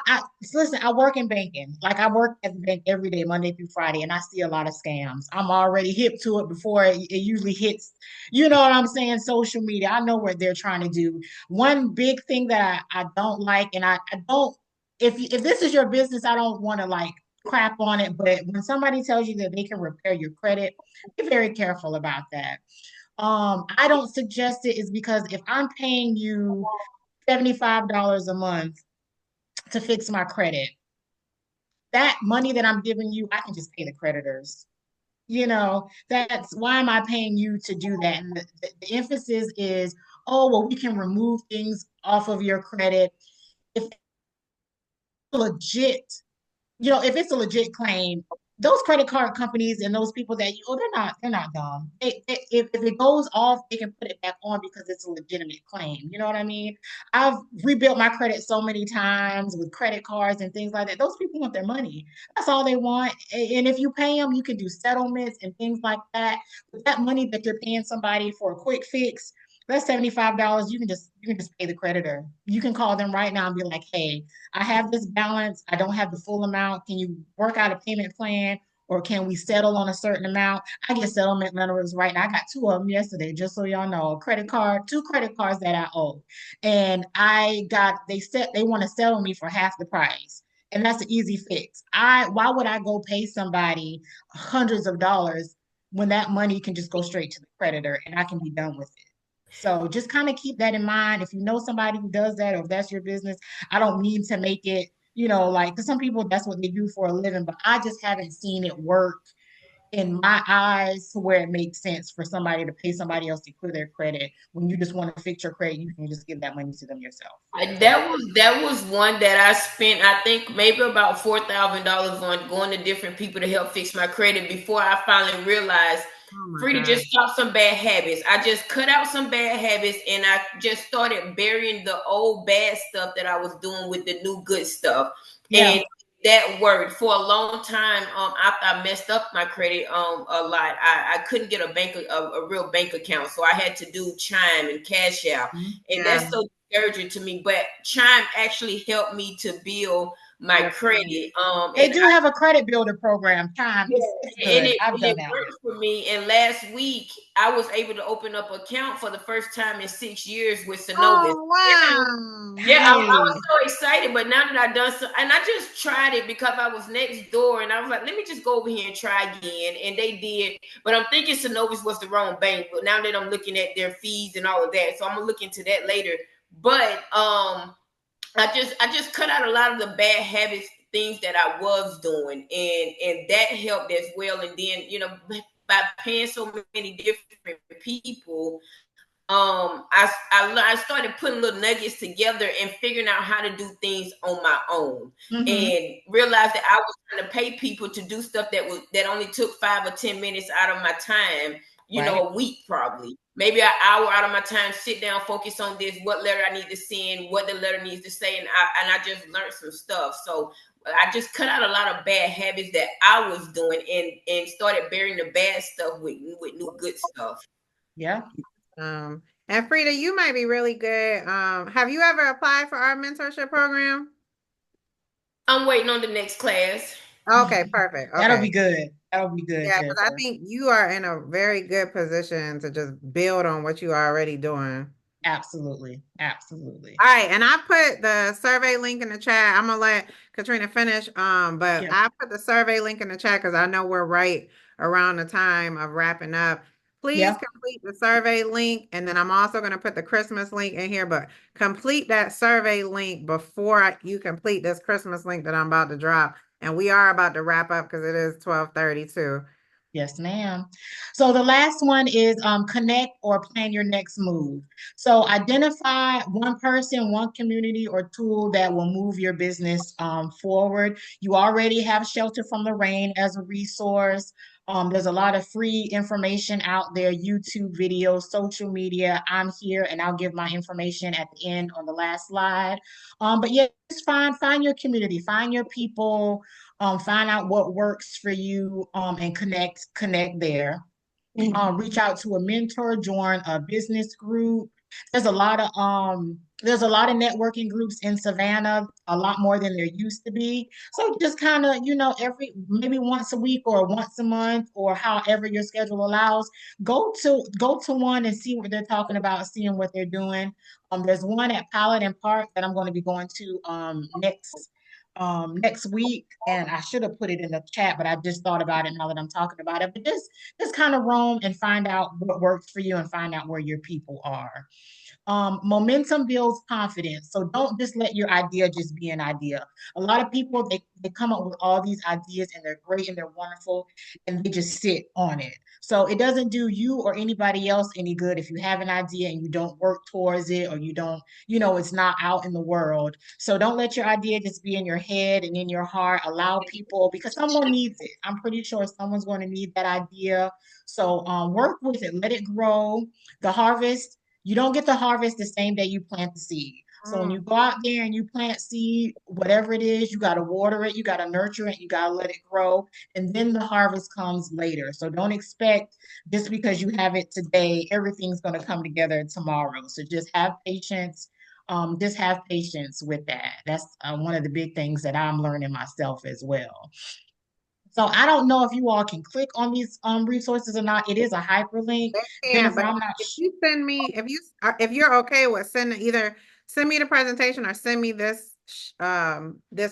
listen, I work in banking. Like I work at the bank every day, Monday through Friday, and I see a lot of scams. I'm already hip to it before it usually hits, you know what I'm saying, social media. I know what they're trying to do. One big thing that I don't like, and I don't, if this is your business, I don't want to like crap on it, but when somebody tells you that they can repair your credit, be very careful about that. I don't suggest it is because if I'm paying you $75 a month to fix my credit. That money that I'm giving you, I can just pay the creditors. That's why am I paying you to do that? And the emphasis is, oh, well, we can remove things off of your credit. If it's legit, if it's a legit claim, those credit card companies and those people that they're not dumb. If it goes off, they can put it back on because it's a legitimate claim. You know what I mean? I've rebuilt my credit so many times with credit cards and things like that. Those people want their money. That's all they want. And if you pay them, you can do settlements and things like that. With that money that you're paying somebody for a quick fix, that's $75. You can just pay the creditor. You can call them right now and be like, hey, I have this balance. I don't have the full amount. Can you work out a payment plan or can we settle on a certain amount? I get settlement letters right now. I got two of them yesterday, just so y'all know. Two credit cards that I owe. And they want to settle me for half the price. And that's an easy fix. Why would I go pay somebody hundreds of dollars when that money can just go straight to the creditor and I can be done with it? So just kind of keep that in mind. If you know somebody who does that, or if that's your business, I don't mean to make it like, because some people, that's what they do for a living, but I just haven't seen it work in my eyes to where it makes sense for somebody to pay somebody else to clear their credit. When you just want to fix your credit, you can just give that money to them yourself. That was one that I spent, I think maybe about $4,000 on going to different people to help fix my credit before I finally realized Oh my free to God. just stop some bad habits. I just cut out some bad habits and I just started burying the old bad stuff that I was doing with the new good stuff. Yeah. And that worked for a long time. After I messed up my credit a lot, I couldn't get a real bank account, so I had to do Chime and Cash App, and Yeah. that's so discouraging to me. But Chime actually helped me to build my Your credit. credit. They And do have a credit builder program. Time. yeah, It's and good. I've it done that one. worked for me. And last week, I was able to open up an account for the first time in 6 years with Synovus. Oh wow. Yeah, I was Nice. so excited, but now that I've done so, and I just tried it because I was next door, and I was like, let me just go over here and try again, and they did. But I'm thinking Synovus was the wrong bank, but now that I'm looking at their fees and all of that, so I'm gonna look into that later. But I just cut out a lot of the bad habits, things that I was doing, and that helped as well. And then by paying so many different people, I started putting little nuggets together and figuring out how to do things on my own, Mm-hmm. and realized that I was trying to pay people to do stuff that only took 5 or 10 minutes out of my time, Right. a week probably, maybe an hour out of my time, sit down, focus on this, what letter I need to send, what the letter needs to say, and I just learned some stuff. So I just cut out a lot of bad habits that I was doing, and started burying the bad stuff with new good stuff. Yeah. And Frida, you might be really good. Have you ever applied for our mentorship program? I'm waiting on the next class. Okay, perfect. That'll Okay. be good. That'll be good, Yeah, because I Jennifer. think you are in a very good position to just build on what you are already doing. Absolutely. Absolutely. All right, and I put the survey link in the chat. I'm gonna let Katrina finish. But Yeah. I put the survey link in the chat because I know we're right around the time of wrapping up. Please Yeah. complete the survey link, and then I'm also gonna put the Christmas link in here. But complete that survey link before you complete this Christmas link that I'm about to drop. And we are about to wrap up because it is 12:32. Yes, ma'am. So the last one is connect or plan your next move. So identify one person, one community or tool that will move your business forward. You already have Shelter from the Rain as a resource. There's a lot of free information out there, YouTube videos, social media. I'm here and I'll give my information at the end on the last slide. But yeah, just find your community, find your people, find out what works for you, and connect there. Reach out to a mentor, join a business group. There's a lot of networking groups in Savannah, a lot more than there used to be. So just kind of, every maybe once a week or once a month or however your schedule allows, go to one and see what they're talking about, seeing what they're doing. There's one at Paladin Park that I'm going to be going to next week, and I should have put it in the chat, but I just thought about it now that I'm talking about it. But just kind of roam and find out what works for you and find out where your people are. Momentum builds confidence. So don't just let your idea just be an idea. A lot of people, they come up with all these ideas and they're great and they're wonderful and they just sit on it. So it doesn't do you or anybody else any good if you have an idea and you don't work towards it, or you don't, it's not out in the world. So don't let your idea just be in your head and in your heart. Allow people, because someone needs it. I'm pretty sure someone's going to need that idea. So work with it, let it grow. The harvest, you don't get the harvest the same day you plant the seed. So when you go out there and you plant seed, whatever it is, you got to water it, you got to nurture it, you got to let it grow, and then the harvest comes later. So don't expect just because you have it today, everything's going to come together tomorrow. So just have patience. Just have patience with that. That's one of the big things that I'm learning myself as well. So I don't know if you all can click on these resources or not. It is a hyperlink. They can, Jennifer, but I'm not if sure. you send me, if you're okay with sending, either send me the presentation or send me this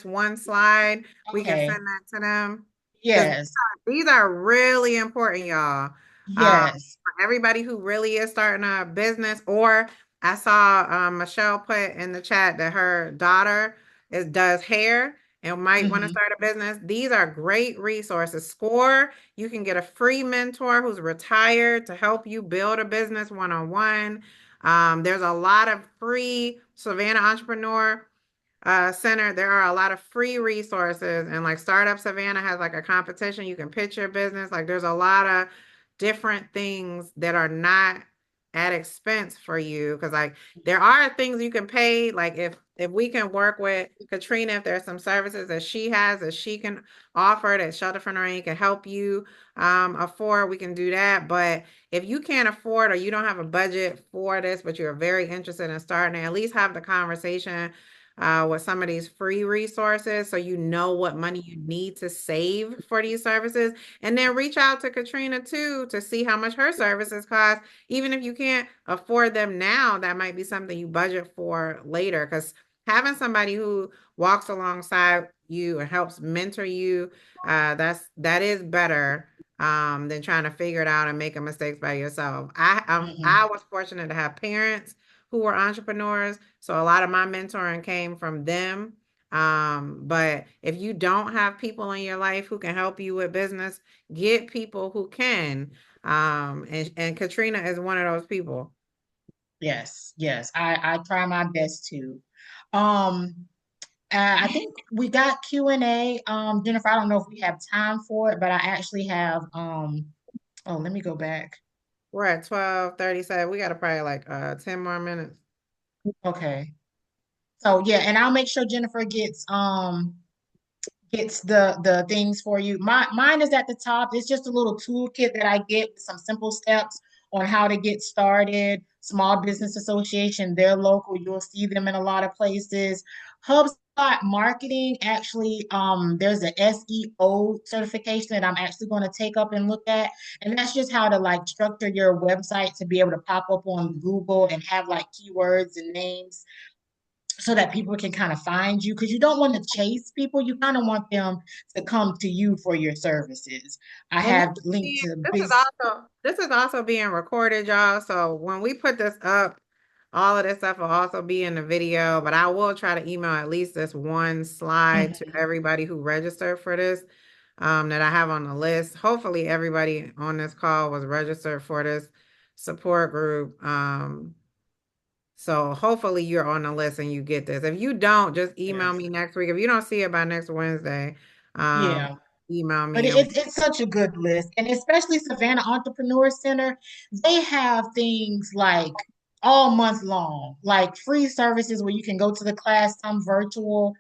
one slide, we can Okay. send that to them. Because Yes. these are really important, y'all. Yes. For everybody who really is starting a business, or I saw Michelle put in the chat that her daughter does hair and might want to Mhm. start a business, these are great resources. SCORE, you can get a free mentor who's retired to help you build a business one-on-one. There's a lot of free Savannah Entrepreneur Center. There are a lot of free resources, and like Startup Savannah has like a competition. You can pitch your business. Like there's a lot of different things that are not at expense for you, because like there are things you can pay. Like if we can work with Katrina, if there's some services that she has that she can offer that Shelter for Noreen can help you afford, we can do that. But if you can't afford or you don't have a budget for this, but you're very interested in starting, at least have the conversation with some of these free resources so you know what money you need to save for these services. And then reach out to Katrina too to see how much her services cost. Even if you can't afford them now, that might be something you budget for later. Because having somebody who walks alongside you and helps mentor you, that is better than trying to figure it out and making mistakes by yourself. I was fortunate to have parents who were entrepreneurs, so a lot of my mentoring came from them. But if you don't have people in your life who can help you with business, get people who can. And Katrina is one of those people. Yes, yes. I try my best to. Um, I think we got Q&A. Jennifer, I don't know if we have time for it, but I actually have oh, let me go back. We're at 12:37. We got to probably like 10 more minutes. Okay. So yeah, and I'll make sure Jennifer gets the things for you. Mine is at the top. It's just a little toolkit that I get with some simple steps on how to get started. Small Business Association, they're local. You'll see them in a lot of places. HubSpot marketing, actually, there's an SEO certification that I'm actually going to take up and look at. And that's just how to like structure your website to be able to pop up on Google and have like keywords and names so that people can kind of find you, because you don't want to chase people. You kind of want them to come to you for your services. I And have linked to this is also being recorded, y'all. So when we put this up, all of this stuff will also be in the video, but I will try to email at least this one slide to Mhm. everybody who registered for this, that I have on the list. Hopefully everybody on this call was registered for this support group. So hopefully you're on the list and you get this. If you don't, just email Yes. me next week. If you don't see it by next Wednesday, um, Yeah. email But me and it's such a good list. And especially Savannah Entrepreneur Center, they have things like all month long, like free services where you can go to the class, some virtual.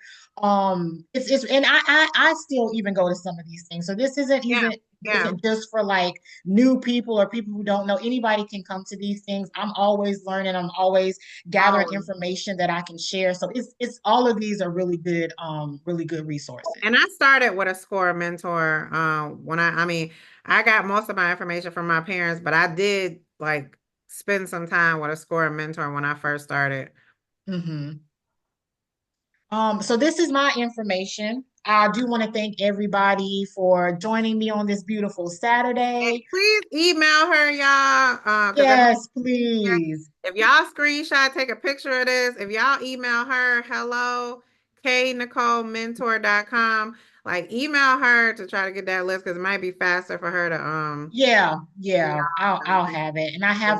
It's and I still even go to some of these things. So this isn't yeah, even yeah. isn't just for like new people or people who don't know. Anybody can come to these things. I'm always learning. I'm always gathering Always. information that I can share. So it's all of these are really good resources. And I started with a score mentor. When I mean, I got most of my information from my parents, but I did like spend some time with a score mentor when I first started. Mhm. So this is my information. I do want to thank everybody for joining me on this beautiful And Saturday. please email her, y'all, because it might Yes, be easier. please. If y'all screenshot, take a picture of this. If y'all email her, hello, knicolementor.com. Like email her to try to get that list because it might be faster for her to Yeah, be yeah, I'll on. have it. And I have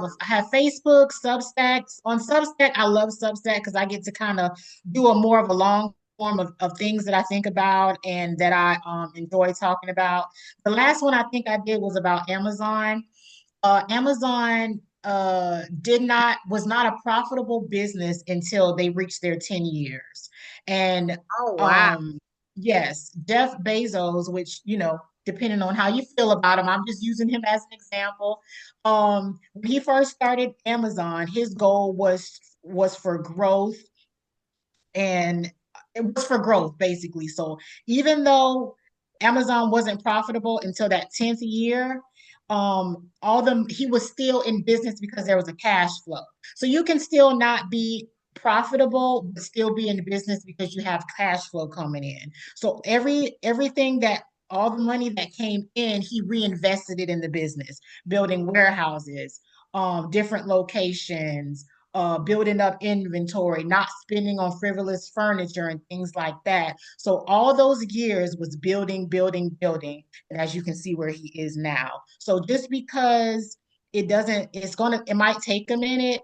Facebook, Substacks. On Substack, I love Substack because I get to kind of do a more of a long form of things that I think about and that I enjoy talking about. The last one I think I did was about Amazon. Amazon did not was not a profitable business until they reached their 10 years. And Oh wow. um yes, Jeff Bezos, which depending on how you feel about him, I'm just using him as an example. When he first started Amazon, his goal was for growth, and it was for growth basically. So even though Amazon wasn't profitable until that 10th year, all the he was still in business because there was a cash flow. So you can still not be profitable but still be in business because you have cash flow coming in. So everything that all the money that came in, he reinvested it in the business, building warehouses, different locations, building up inventory, not spending on frivolous furniture and things like that. So all those years was building, building, building. And as you can see where he is now. So just because it might take a minute,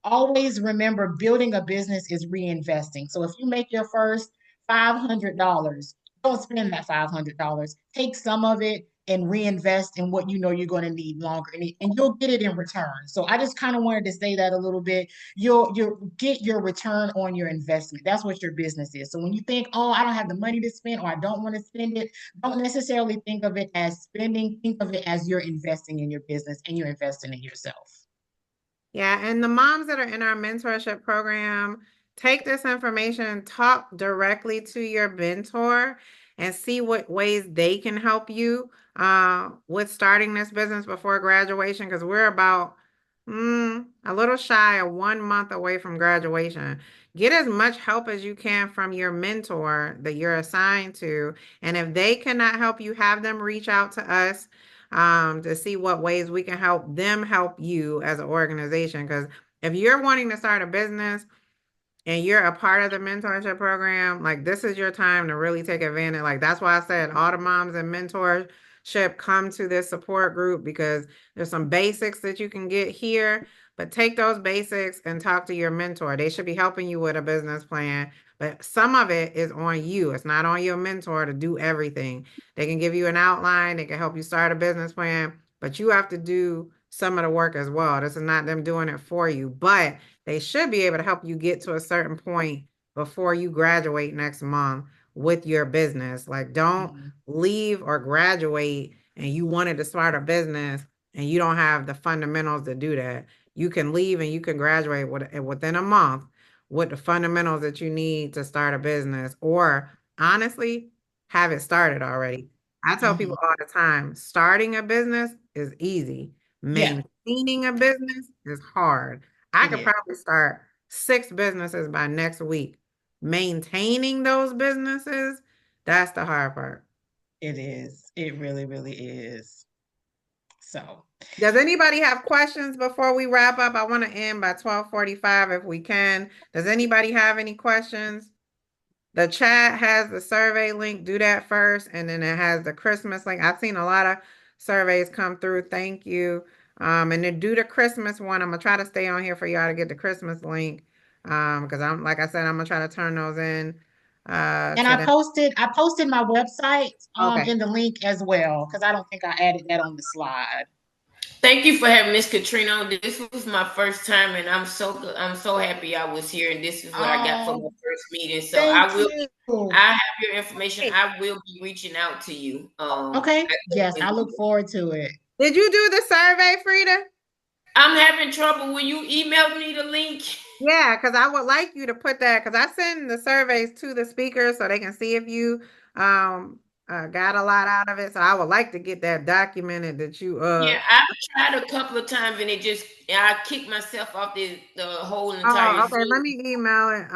always remember building a business is reinvesting. So if you make your first $500, don't spend that $500. Take some of it and reinvest in what you know you're going to need longer, and you'll get it in return. So I just kind of wanted to say that a little bit. You'll get your return on your investment. That's what your business is. So when you think, oh, I don't have the money to spend or I don't want to spend it, don't necessarily think of it as spending. Think of it as you're investing in your business and you're investing in yourself. Yeah, and the moms that are in our mentorship program, take this information, talk directly to your mentor, and see what ways they can help you with starting this business before graduation, because we're about a little shy of 1 month away from graduation. Get as much help as you can from your mentor that you're assigned to, and if they cannot help you, have them reach out to us to see what ways we can help them help you as an organization. Because if you're wanting to start a business and you're a part of the mentorship program, like this is your time to really take advantage. Like that's why I said all the moms in mentorship come to this support group, because there's some basics that you can get here, but take those basics and talk to your mentor. They should be helping you with a business plan, but some of it is on you. It's not on your mentor to do everything. They can give you an outline, they can help you start a business plan, but you have to do some of the work as well. This is not them doing it for you, but they should be able to help you get to a certain point before you graduate next month with your business. Like, don't leave or graduate and you wanted to start a business and you don't have the fundamentals to do that. You can leave and you can graduate within a month with the fundamentals that you need to start a business, or honestly, have it started already. I tell people all the time, starting a business is easy. Yeah, Maintaining a business is hard. I it could is. probably start 6 businesses by next week. Maintaining those businesses, that's the hard part. It is. It really, really is. So, Does anybody have questions before we wrap up? I want to end by 12:45 if we can. Does anybody have any questions? The chat has the survey link. Do that first, and then it has the Christmas link. I've seen a lot of surveys come through. Thank you. And then do the Christmas one. I'm gonna try to stay on here for y'all to get the Christmas link. Because I'm like I said, I'm gonna try to turn those in and to the I posted my website okay. in the link as well because I don't think I added that on the slide. Thank you for having Miss Katrina. This was my first time, and I'm so happy I was here, and this is what I got for my Oh, first meeting. So thank you. I have your information. I will be reaching out to you. Okay. Yes, I look forward to it. Did you do the survey, Frida? I'm having trouble. Will you email me the link? Yeah, because I would like you to put that, because I send the surveys to the speakers so they can see if you got a lot out of it. So I would like to get that documented that you Yeah, I've tried a couple of times, and I kicked myself off the whole entire oh, okay, let Zoom. me email it.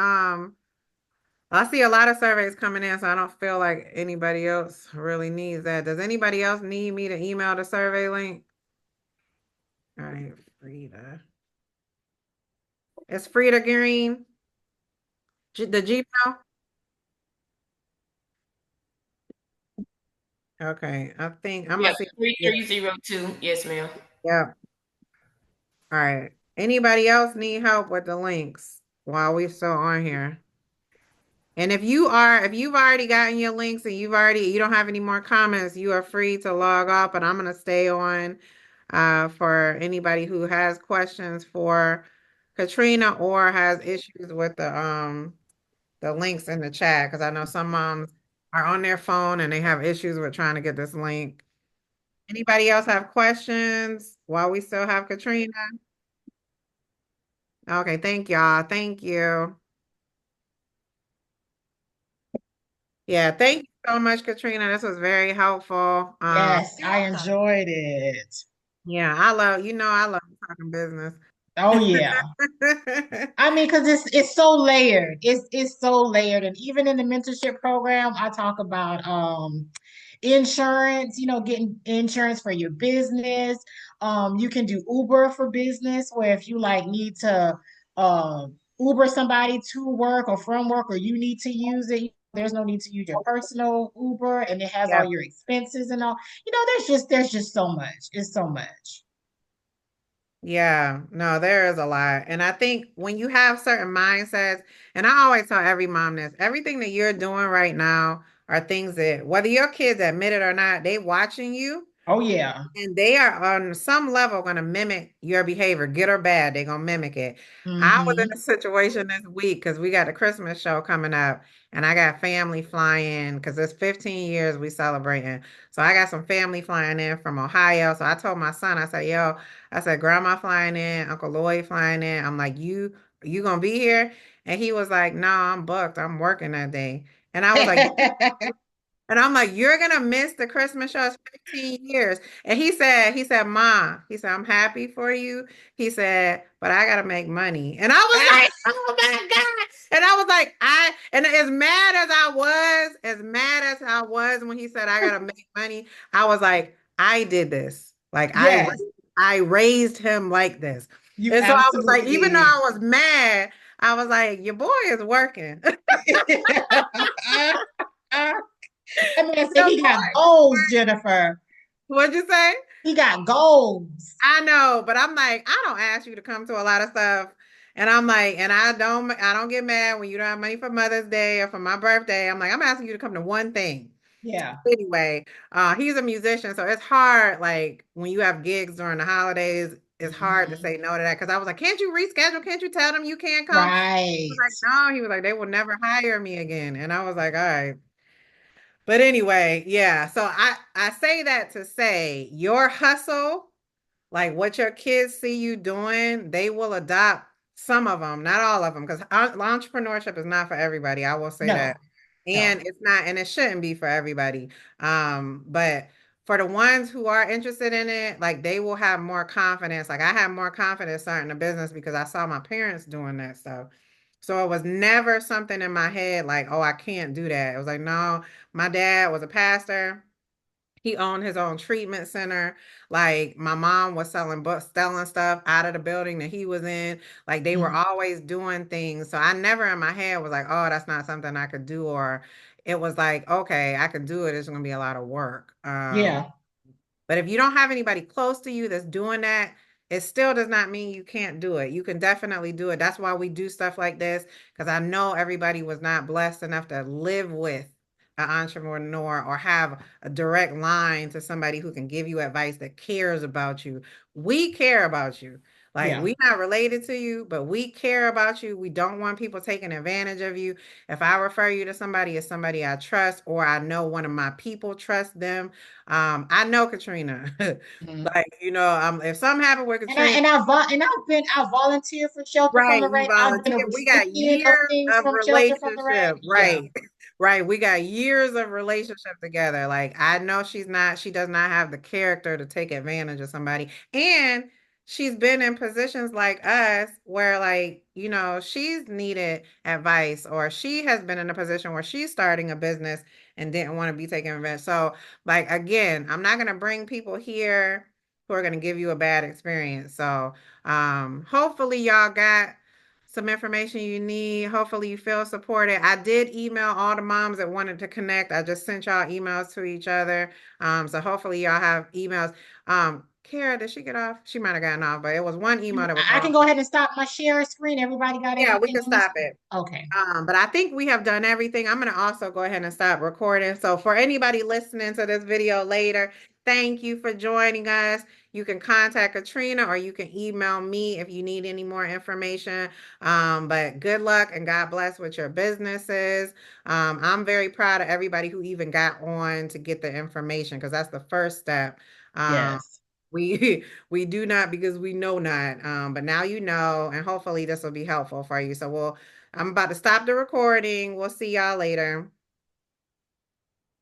I see a lot of surveys coming in, so I don't feel like anybody else really needs that. Does anybody else need me to email the survey link? All right, Frida. It's Frida Green, the Gmail. Okay, I think I'm gonna Yep, see. Yeah, 3302. Yes, ma'am. yeah. All right. Anybody else need help with the links while we're still on here? And if you've already gotten your links and you don't have any more comments, you are free to log off, but I'm gonna stay on for anybody who has questions for Katrina or has issues with the links in the chat, because I know some moms are on their phone and they have issues with trying to get this link. Anybody else have questions while we still have Katrina? Okay, thank y'all. Thank you. Yeah, thank you so much, Katrina. This was very helpful. Yes, I enjoyed it. Yeah, I love talking business. Oh yeah. I mean, because it's so layered. It's so layered. And even in the mentorship program, I talk about insurance, getting insurance for your business. You can do Uber for business, where if you like need to Uber somebody to work or from work, or you need to use it. There's no need to use your personal Uber, and it has all Yeah. your expenses and all. There's just so much. It's so much. Yeah, no, there is a lot. And I think when you have certain mindsets, and I always tell every mom this, everything that you're doing right now are things that, whether your kids admit it or not, they watching you. Oh yeah. And they are on some level going to mimic your behavior, good or bad. They're going to mimic it. I was in Mm-hmm. a situation this week because we got a Christmas show coming up and I got family flying because it's 15 years we celebrating. So I got some family flying in from Ohio. So I told my son, I said, yo, I said, grandma flying in, Uncle Lloyd flying in. I'm like, you going to be here? And he was like, no, I'm booked. I'm working that day. And I was like, and I'm like, you're gonna miss the Christmas show. It's 15 years. And Ma, he said, I'm happy for you. He said, but I gotta make money. And I was like, oh my God. And I was like, and as mad as I was when he said I gotta make money, I was like, I did this. Like Yes, I raised him like this. you And so I was like, absolutely even though did. I was mad, I was like, your boy is working. That man said Your he got boy. goals, Jennifer. What'd you say? He got goals. I know, but I'm like, I don't ask you to come to a lot of stuff. And I'm like, and I don't get mad when you don't have money for Mother's Day or for my birthday. I'm like, I'm asking you to come to one thing. Yeah. Anyway, he's a musician, so it's hard, like when you have gigs during the holidays, it's hard to Mhm. say no to that. Cause I was like, can't you reschedule? Can't you tell them you can't come? He was Right. like, no, he was like, they will never hire me again. And I was like, all right. But anyway, yeah. So I say that to say your hustle, like what your kids see you doing, they will adopt some of them, not all of them, because entrepreneurship is not for everybody. I will say No, that. no. And it's not, and it shouldn't be for everybody. But for the ones who are interested in it, like they will have more confidence. Like I have more confidence starting a business because I saw my parents doing that stuff. So it was never something in my head like, oh, I can't do that. It was like, no, my dad was a pastor. He owned his own treatment center. Like my mom was selling books, selling stuff out of the building that he was in. Like they were Mhm. always doing things. So I never in my head was like, oh, that's not something I could do. Or it was like, okay, I could do it. It's gonna be a lot of work. Yeah, But if you don't have anybody close to you that's doing that, it still does not mean you can't do it. You can definitely do it. That's why we do stuff like this, because I know everybody was not blessed enough to live with an entrepreneur or have a direct line to somebody who can give you advice that cares about you. We care about you. Like yeah, we not related to you, but we care about you. We don't want people taking advantage of you. If I refer you to somebody, it's somebody I trust, or I know one of my people trust them. I know Katrina. mhm. Like, if something happened with And I Katrina, and I vo- and I volunteered for Shelter from right, the you Rain. I've been a volunteer. We got recipient of years things of from Shelter from the Rain. relationship, Yeah, right. Right. We got years of relationship together. Like I know she does not have the character to take advantage of somebody. And she's been in positions like us where like, she's needed advice or she has been in a position where she's starting a business and didn't want to be taken advantage. So like again, I'm not gonna bring people here who are gonna give you a bad experience. So hopefully y'all got some information you need. Hopefully you feel supported. I did email all the moms that wanted to connect. I just sent y'all emails to each other. So hopefully y'all have emails. Kara, did she get off? She might have gotten off, but it was one email that was I can off. go ahead and stop my share screen. Everybody got Yeah, we everything can on this. stop it. Okay. But I think we have done everything. I'm going to also go ahead and stop recording. So for anybody listening to this video later, thank you for joining us. You can contact Katrina or you can email me if you need any more information. But good luck and God bless with your businesses. I'm very proud of everybody who even got on to get the information because that's the first step. Um, Yes. we we do not because we know not. But now you know, and hopefully this will be helpful for you. I'm about to stop the recording. We'll see y'all later.